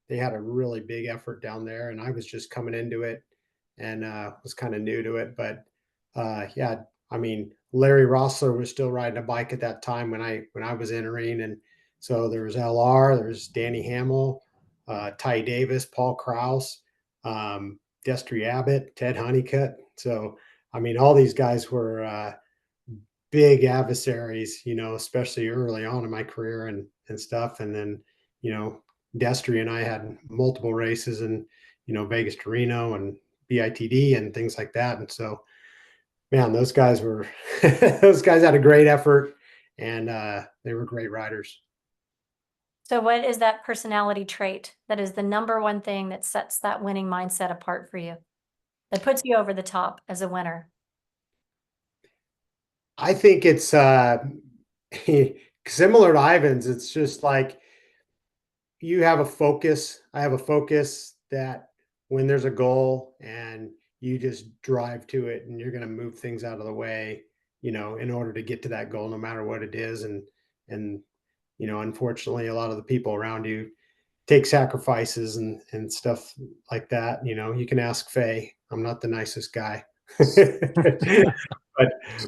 they had a really big effort down there, and I was just coming into it and was kind of new to it. But yeah, I mean, Larry Rossler was still riding a bike at that time when I was entering, and so there was LR, there's Danny Hamill, Ty Davis, Paul Krause, Destry Abbott, Ted Honeycutt. So I mean, all these guys were big adversaries, especially early on in my career and stuff. And then, Destry and I had multiple races in, Vegas to Reno and BITD and things like that. And so, man, those guys those guys had a great effort, and they were great riders. So, what is that personality trait that is the number one thing that sets that winning mindset apart for you, that puts you over the top as a winner? I think it's similar to Ivan's. It's just like you have a focus. I have a focus that when there's a goal and you just drive to it and you're going to move things out of the way, in order to get to that goal, no matter what it is. And, unfortunately, a lot of the people around you take sacrifices and stuff like that. You can ask Faye. I'm not the nicest guy.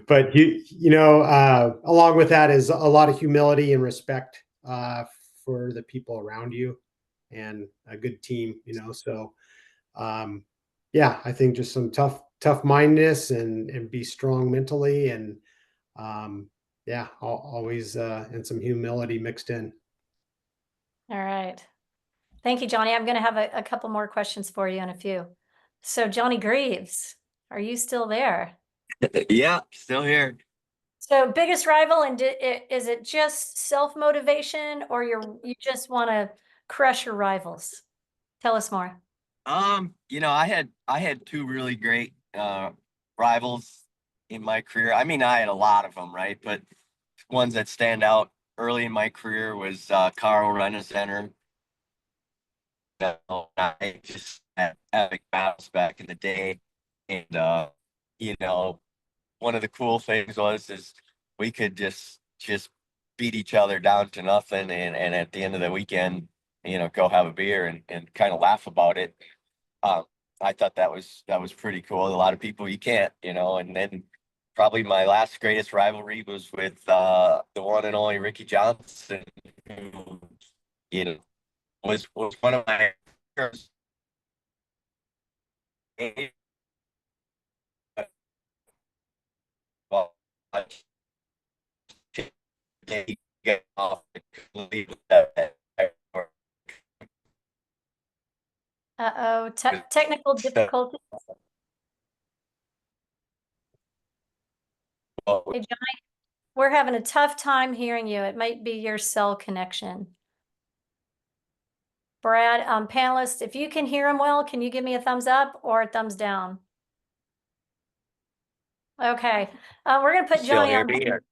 but along with that is a lot of humility and respect for the people around you and a good team. So yeah, I think just some tough mindedness and be strong mentally, and yeah, always and some humility mixed in. All right. Thank you, Johnny. I'm going to have a couple more questions for you in a few. So, Johnny Greaves, are you still there? Yeah, still here. So, biggest rival, and is it just self-motivation, or you just want to crush your rivals? Tell us more. I had two really great rivals in my career. I mean, I had a lot of them, right? But ones that stand out early in my career was Carl Rennesenter. I just had epic battles back in the day, and one of the cool things is we could just beat each other down to nothing, and at the end of the weekend, go have a beer and kind of laugh about it. I thought that was pretty cool. A lot of people you can't, and then probably my last greatest rivalry was with the one and only Ricky Johnson, who, was one of my well, get off Uh-oh, technical difficulty. Hey, Johnny, We're having a tough time hearing you. It might be your cell connection. Brad, panelists, if you can hear him well, can you give me a thumbs up or a thumbs down? Okay, we're gonna put Still Johnny hear on. me? Or-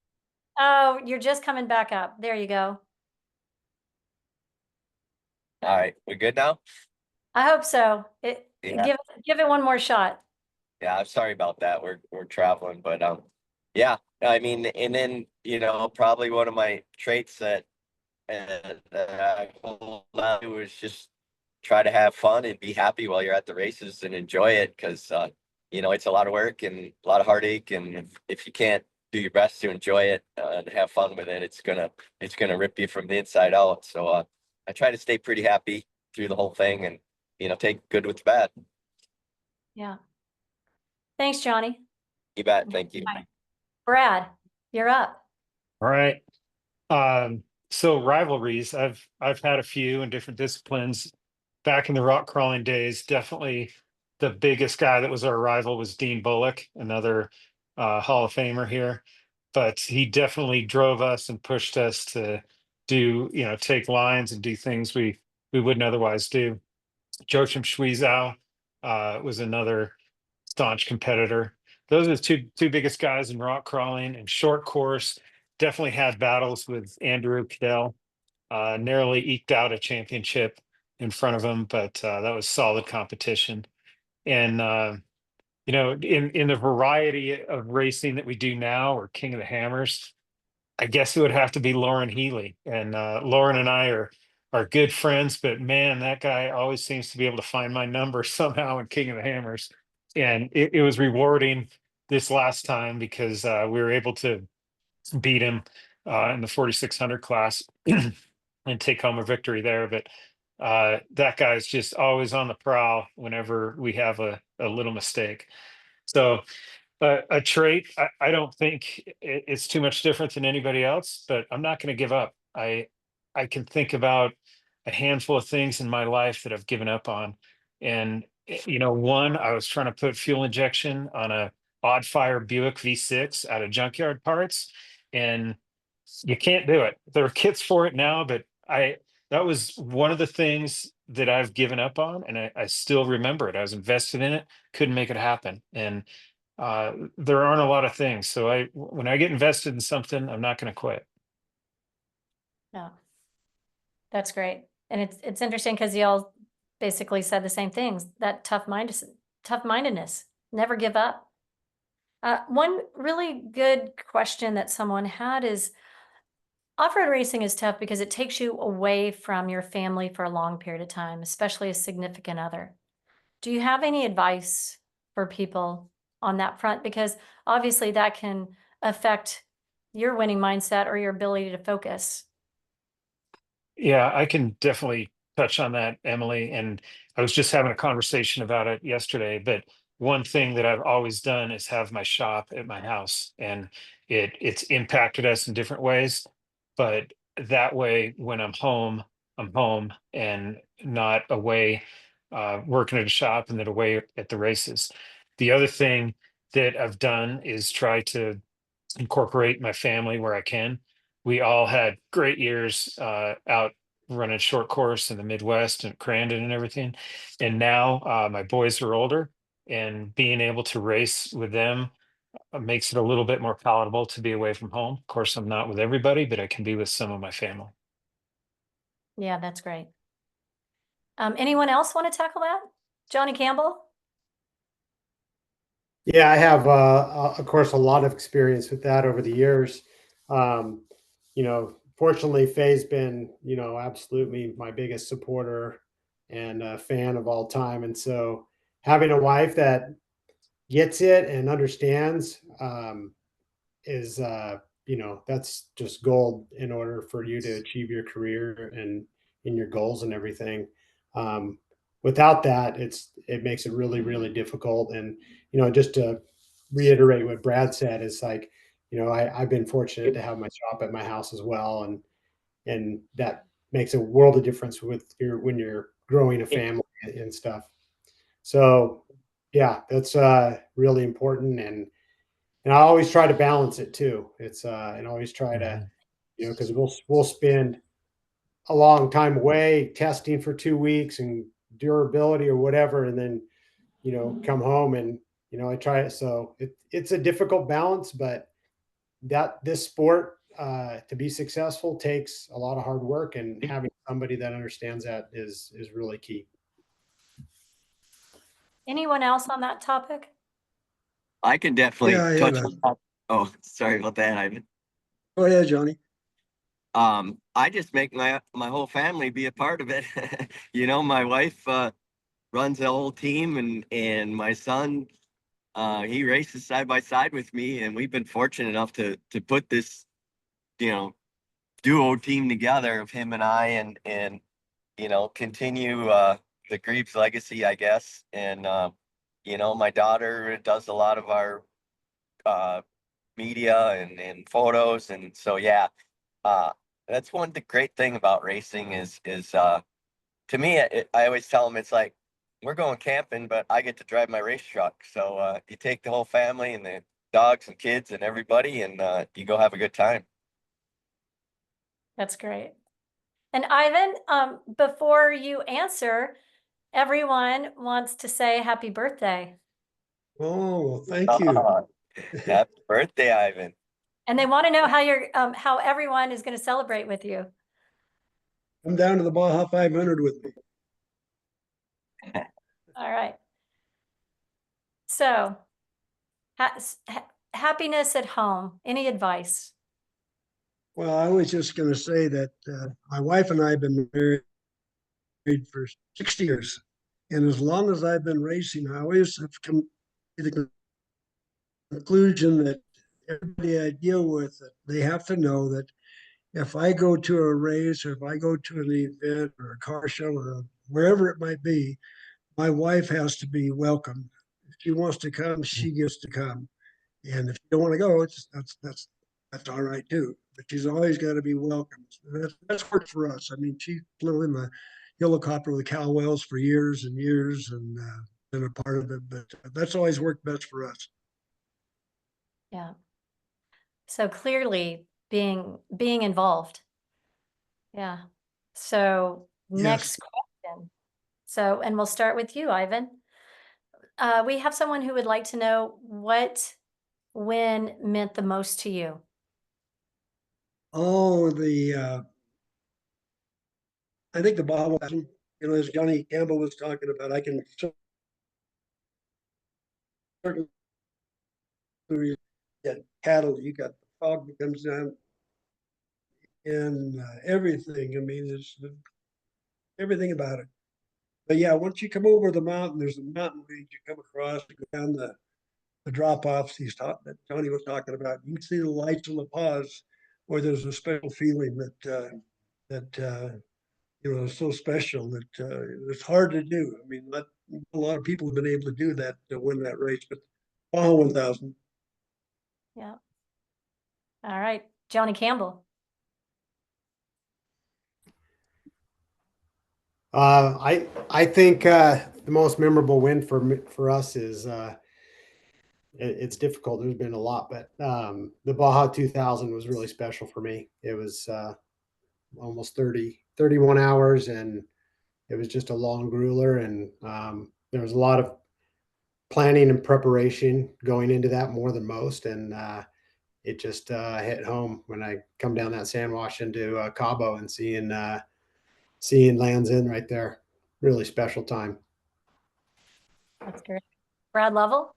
Oh, you're just coming back up. There you go. All right, we good now? I hope so. Yeah. Give it one more shot. Yeah, I'm sorry about that. We're traveling, but yeah. I mean, and then probably one of my traits that I hold on to is just try to have fun and be happy while you're at the races and enjoy it, because it's a lot of work and a lot of heartache, and if you can't do your best to enjoy it and have fun with it, it's gonna rip you from the inside out. So I try to stay pretty happy through the whole thing, and take good with the bad. Yeah. Thanks, Johnny. You bet. Thank you. Brad, you're up. All right. So rivalries, I've had a few in different disciplines. Back in the rock crawling days, definitely the biggest guy that was our rival was Dean Bullock, another Hall of Famer here. But he definitely drove us and pushed us to do, take lines and do things we wouldn't otherwise do. Joachim Schwiezow was another staunch competitor. Those are the two biggest guys in rock crawling. And short course, definitely had battles with Andrew Cadell. Narrowly eked out a championship in front of him, but that was solid competition. And in the variety of racing that we do now, or King of the Hammers, I guess it would have to be Lauren Healy. And Lauren and I are good friends, but man, that guy always seems to be able to find my number somehow in King of the Hammers. And it was rewarding this last time because we were able to beat him in the 4600 class and take home a victory there. But that guy's just always on the prowl whenever we have a little mistake. So a trait, I don't think it's too much different than anybody else, but I'm not going to give up. I can think about a handful of things in my life that I've given up on. And one, I was trying to put fuel injection on a odd fire Buick V6 out of junkyard parts, and you can't do it. There are kits for it now, but that was one of the things that I've given up on, and I still remember it. I was invested in it, couldn't make it happen. And there aren't a lot of things. So when I get invested in something, I'm not going to quit. No, that's great. And it's interesting because you all basically said the same things, that tough-mindedness, never give up. One really good question that someone had is, off-road racing is tough because it takes you away from your family for a long period of time, especially a significant other. Do you have any advice for people on that front? Because obviously that can affect your winning mindset or your ability to focus. Yeah, I can definitely touch on that, Emily. And I was just having a conversation about it yesterday. But one thing that I've always done is have my shop at my house, and it's impacted us in different ways. But that way, when I'm home and not away working at a shop and then away at the races. The other thing that I've done is try to incorporate my family where I can. We all had great years out running short course in the Midwest and Crandon and everything. And now my boys are older, and being able to race with them makes it a little bit more palatable to be away from home. Of course, I'm not with everybody, but I can be with some of my family. Yeah, that's great. Anyone else want to tackle that? Johnny Campbell? Yeah, I have, of course, a lot of experience with that over the years. Fortunately, Faye's been, absolutely my biggest supporter and fan of all time. And so having a wife that gets it and understands is, that's just gold in order for you to achieve your career and in your goals and everything. Um, Without that, it makes it really, really difficult. And, just to reiterate what Brad said, is like, I've been fortunate to have my shop at my house as well. And that makes a world of difference when you're growing a family and stuff. So yeah, that's really important. And and I always try to balance it too. It's and always try to, Mhm. because we'll spend a long time away testing for 2 weeks and durability or whatever, and then come home and I try it. So it's a difficult balance, but this sport to be successful takes a lot of hard work, and having somebody that understands that is really key. Anyone else on that topic? I can definitely Yeah, I had touch a, on that. Oh, sorry about that, Ivan. go ahead, Johnny. I just make my whole family be a part of it. My wife runs the whole team, and my son he races side by side with me, and we've been fortunate enough to put this you know duo team together of him and I, and continue the Greaves legacy, I guess. And my daughter does a lot of our uh, media and photos, and so yeah, uh, that's the great thing about racing is to me, I always tell them it's like we're going camping, but I get to drive my race truck. So you take the whole family and the dogs and kids and everybody, and you go have a good time. That's great. And Ivan, before you answer, everyone wants to say happy birthday. Oh, thank you. Happy birthday, Ivan. And they want to know how everyone is going to celebrate with you. Come down to the Baja 500 with me. All right. So, happiness at home. Any advice? Well, I was just going to say that my wife and I have been married for 60 years. And as long as I've been racing, I always have come to the conclusion that everybody I deal with, they have to know that if I go to a race or if I go to an event or a car show or wherever it might be, my wife has to be welcome. If she wants to come, she gets to come. And if you don't want to go, that's all right too. But she's always got to be welcome. That's worked for us. I mean, she flew in the helicopter with Cal Wells for years and years, and been a part of it. But that's always worked best for us. Yeah. So clearly being involved. Yeah. So Yes. next question. So, and we'll start with you, Ivan. We have someone who would like to know what win meant the most to you. Oh, I think the Baja, as Johnny Campbell was talking about, I can certainly get cattle. You got the fog that comes down and everything. I mean, it's everything about it. But yeah, once you come over the mountain, there's a mountain range you come across to go down the drop offs that Tony was talking about. You can see the lights on the pause, where there's a special feeling that is so special that it's hard to do. I mean, not a lot of people have been able to do that to win that race, but Baja 1000. Yeah. All right. Johnny Campbell. I think the most memorable win for us is it's difficult. There's been a lot, but the Baja 2000 was really special for me. It was almost 31 hours, and it was just a long grueler, and there was a lot of planning and preparation going into that, more than most, and it just hit home when I come down that sand wash into Cabo and seeing Lands End right there. Really special time. That's great. Brad Lovell.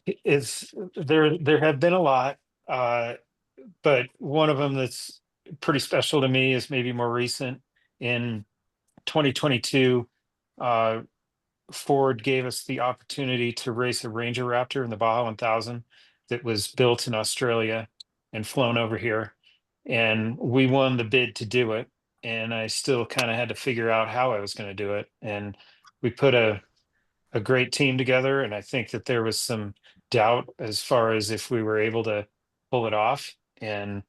It's there have been a lot, but one of them that's pretty special to me is maybe more recent. In 2022, uh, Ford gave us the opportunity to race a Ranger Raptor in the Baja 1000 that was built in Australia and flown over here. And we won the bid to do it. And I still kind of had to figure out how I was going to do it. And we put a great team together. And I think that there was some doubt as far as if we were able to pull it off. And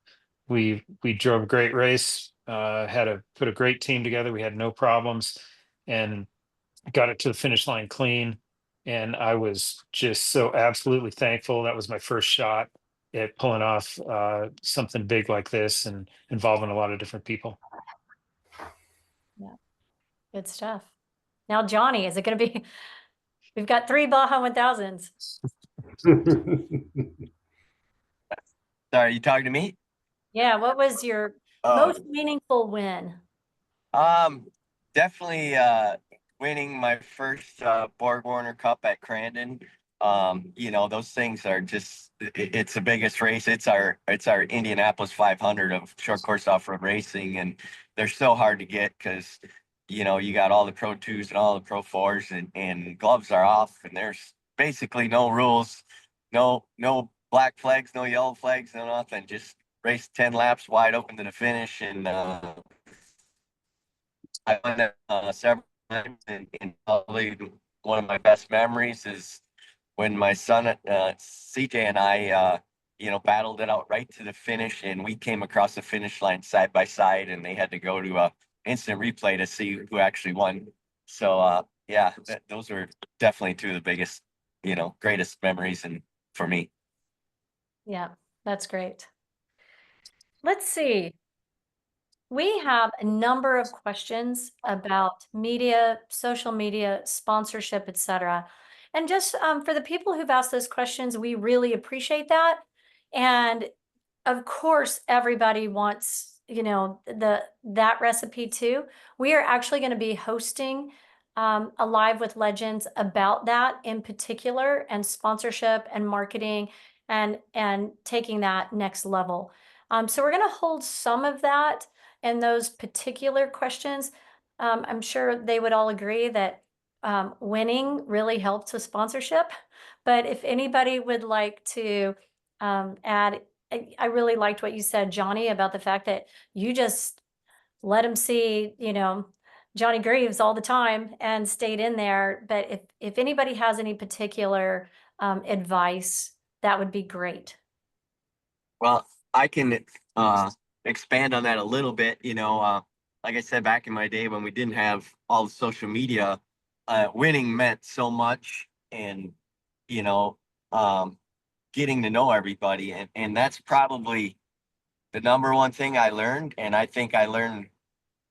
we drove a great race, had to put a great team together. We had no problems and got it to the finish line clean. And I was just so absolutely thankful. That was my first shot at pulling off something big like this and involving a lot of different people. Yeah, good stuff. Now, Johnny, is it going to be? We've got 3 Baja 1000s. Sorry, you talking to me? Yeah, what was your Oh, most meaningful win? Um, definitely winning my first Borg Warner Cup at Crandon. You know, those things are just it's the biggest race. It's our Indianapolis 500 of short course off-road racing, and they're so hard to get because you know you got all the Pro 2s and all the Pro 4s, and gloves are off, and there's basically no rules, no black flags, no yellow flags, no nothing. Just race 10 laps wide open to the finish, and I won it several times, and probably one of my best memories is when my son CJ and I, you know, battled it out right to the finish, and we came across the finish line side by side, and they had to go to a instant replay to see who actually won. So, yeah, those were definitely two of the biggest, you know, greatest memories, and for me. Yeah, that's great. Let's see. We have a number of questions about media, social media, sponsorship, etc. And just for the people who've asked those questions, we really appreciate that. And of course, everybody wants, that recipe too. We are actually going to be hosting a live with legends about that in particular, and sponsorship and marketing, and taking that next level. So we're going to hold some of that and those particular questions. I'm sure they would all agree that winning really helps with sponsorship. But if anybody would like to add, I really liked what you said, Johnny, about the fact that you just let them see, Johnny Greaves all the time and stayed in there. But if anybody has any particular advice, that would be great. Well, I can expand on that a little bit. You know, like I said, back in my day when we didn't have all the social media, winning meant so much, and you know, getting to know everybody, and that's probably the number one thing I learned, and I think I learned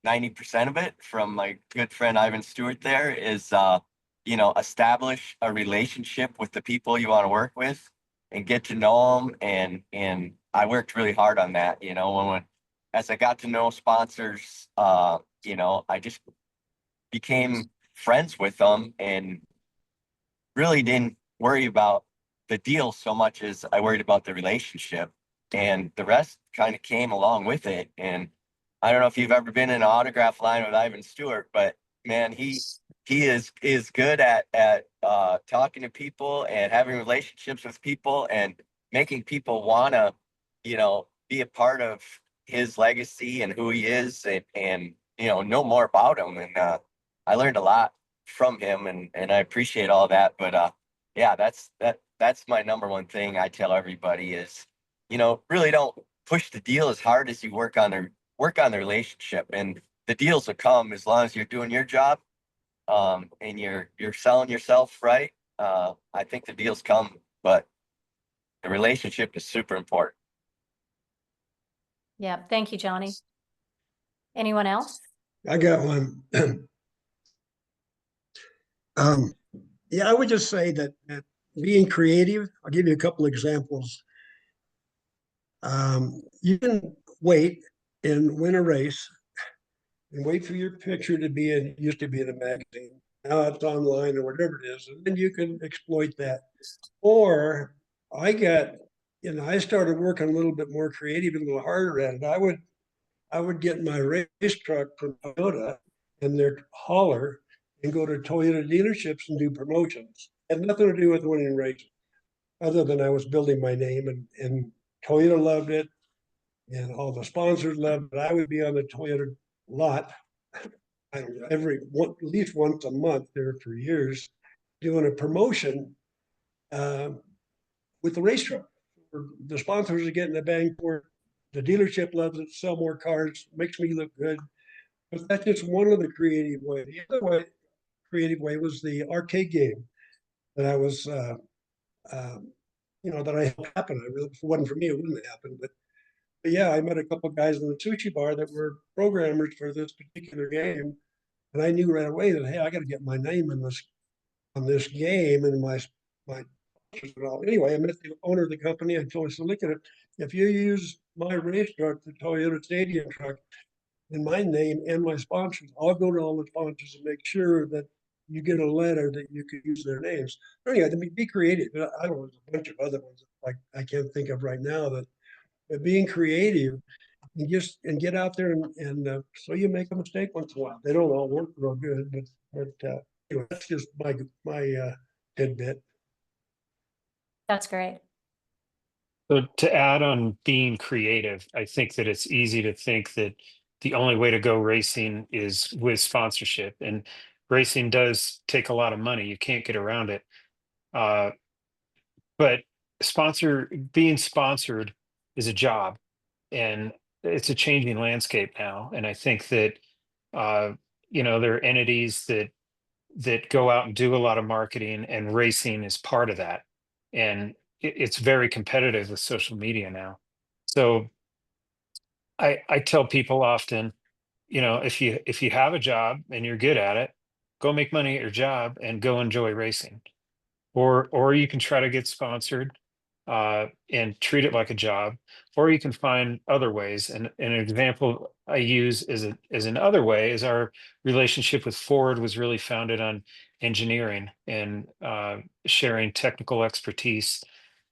90% of it from my good friend Ivan Stewart there is, you know, establish a relationship with the people you want to work with and get to know them. And I worked really hard on that, you know, as I got to know sponsors, you know, I just became friends with them and really didn't worry about the deal so much as I worried about the relationship, and the rest kind of came along with it. And I don't know if you've ever been in an autograph line with Ivan Stewart, but man, he is good at talking to people and having relationships with people and making people want to, you know, be a part of his legacy and who he is, and you know more about him. And I learned a lot from him, and I appreciate all that. But yeah, that's my number one thing I tell everybody is, you know, really don't push the deal as hard as you work on the relationship, and the deals will come as long as you're doing your job, and you're selling yourself right. I think the deals come, but the relationship is super important. Yeah, thank you, Johnny. Anyone else? I got one. Um, yeah, I would just say that being creative, I'll give you a couple examples. You can wait and win a race and wait for your picture to be in, used to be in a magazine. Now it's online or whatever it is, and then you can exploit that. Or I started working a little bit more creative and a little harder at it. I would get my race truck from Toyota and their hauler and go to Toyota dealerships and do promotions. Had nothing to do with winning races, other than I was building my name, and Toyota loved it, and all the sponsors loved it. I would be on the Toyota lot, I don't know, at least once a month there for years, doing a promotion uh, with the race truck. The sponsors are getting a bang for it. The dealership loves it, sell more cars, makes me look good. But that's just one of the creative ways. The other creative way was the arcade game. that I was, that I helped happen. I really, if it wasn't for me, it wouldn't have happened. But yeah, I met a couple of guys in the sushi bar that were programmers for this particular game. And I knew right away that, hey, I got to get my name in this on this game and my anyway, I met the owner of the company. I told him, so look at it. If you use my race truck, the Toyota Stadium truck, in my name and my sponsors, I'll go to all the sponsors and make sure that you get a letter that you can use their names. But anyway, to be creative. I don't know, there's a bunch of other ones like I can't think of right now that being creative and get out there and so you make a mistake once in a while. They don't all work real good, but anyway, that's just my tidbit. That's great. So to add on being creative, I think that it's easy to think that the only way to go racing is with sponsorship, and racing does take a lot of money. You can't get around it. Uh, but being sponsored is a job, and it's a changing landscape now. And I think that uh, there are entities that go out and do a lot of marketing, and racing is part of that. And it's very competitive with social media now. So I tell people often, if you have a job and you're good at it, go make money at your job and go enjoy racing. Or you can try to get sponsored and treat it like a job, or you can find other ways. And an example I use as an other way is our relationship with Ford was really founded on engineering and sharing technical expertise.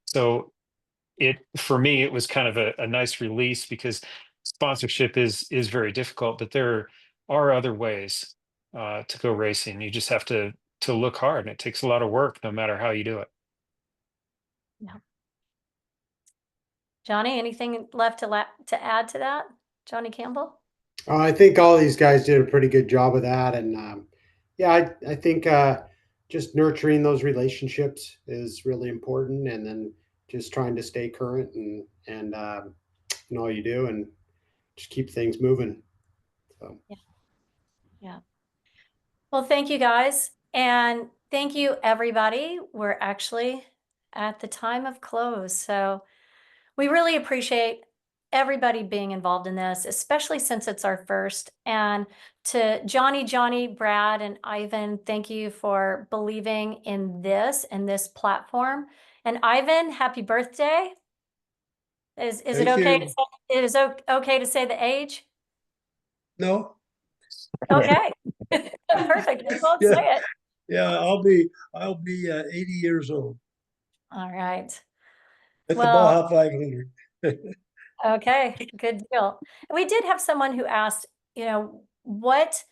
So for me, it was kind of a nice release because sponsorship is very difficult, but there are other ways to go racing. You just have to look hard, and it takes a lot of work no matter how you do it. Yeah. Johnny, anything left to add to that? Johnny Campbell? I think all these guys did a pretty good job of that, and yeah, I think just nurturing those relationships is really important, and then just trying to stay current and in all you do, and just keep things moving. So. Yeah. Yeah. Well, thank you guys. And thank you, everybody. We're actually at the time of close. So we really appreciate everybody being involved in this, especially since it's our first. And to Johnny, Brad, and Ivan, thank you for believing in this and this platform. And Ivan, happy birthday. Is it Thank okay you. to say, it is okay to say the age? No, Okay. Perfect. We won't yeah, say it. yeah, I'll be 80 years old. All right. At the Well, Baja 500. okay, good deal. We did have someone who asked, what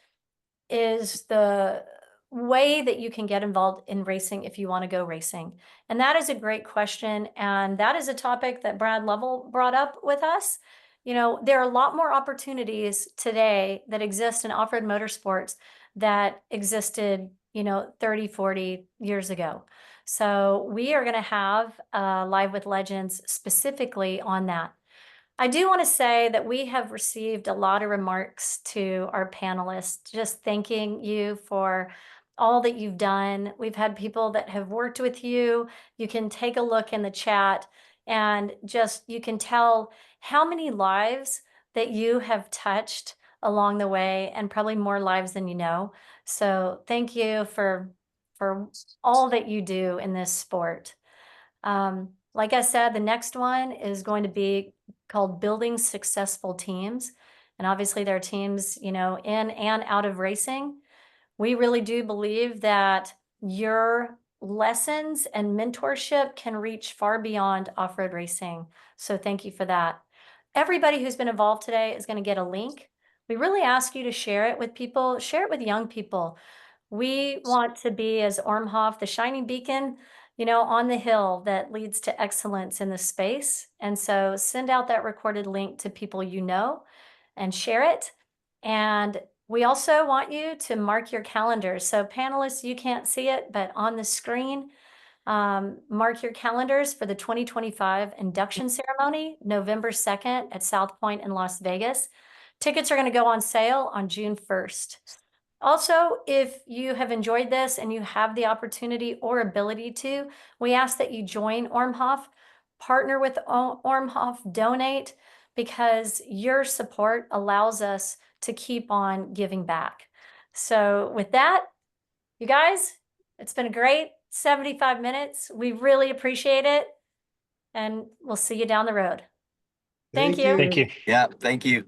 is the way that you can get involved in racing if you want to go racing? And that is a great question. And that is a topic that Brad Lovell brought up with us. There are a lot more opportunities today that exist in off-road motorsports that existed, 30, 40 years ago. So we are going to have Live with Legends specifically on that. I do want to say that we have received a lot of remarks to our panelists, just thanking you for all that you've done. We've had people that have worked with you. You can take a look in the chat and just you can tell how many lives that you have touched along the way, and probably more lives than you know. So thank you for all that you do in this sport. Like I said, the next one is going to be called Building Successful Teams. And obviously there are teams, in and out of racing. We really do believe that your lessons and mentorship can reach far beyond off-road racing. So thank you for that. Everybody who's been involved today is going to get a link. We really ask you to share it with people, share it with young people. We want to be, as Ormhoff, the shining beacon, on the hill that leads to excellence in the space. And so send out that recorded link to people and share it. And we also want you to mark your calendars. So panelists, you can't see it, but on the screen, mark your calendars for the 2025 induction ceremony, November 2nd at South Point in Las Vegas. Tickets are going to go on sale on June 1st. Also, if you have enjoyed this and you have the opportunity or ability to, we ask that you join Ormhoff, partner with Ormhoff, donate, because your support allows us to keep on giving back. So with that, you guys, it's been a great 75 minutes. We really appreciate it, and we'll see you down the road. Thank you. Thank you. Yeah, thank you.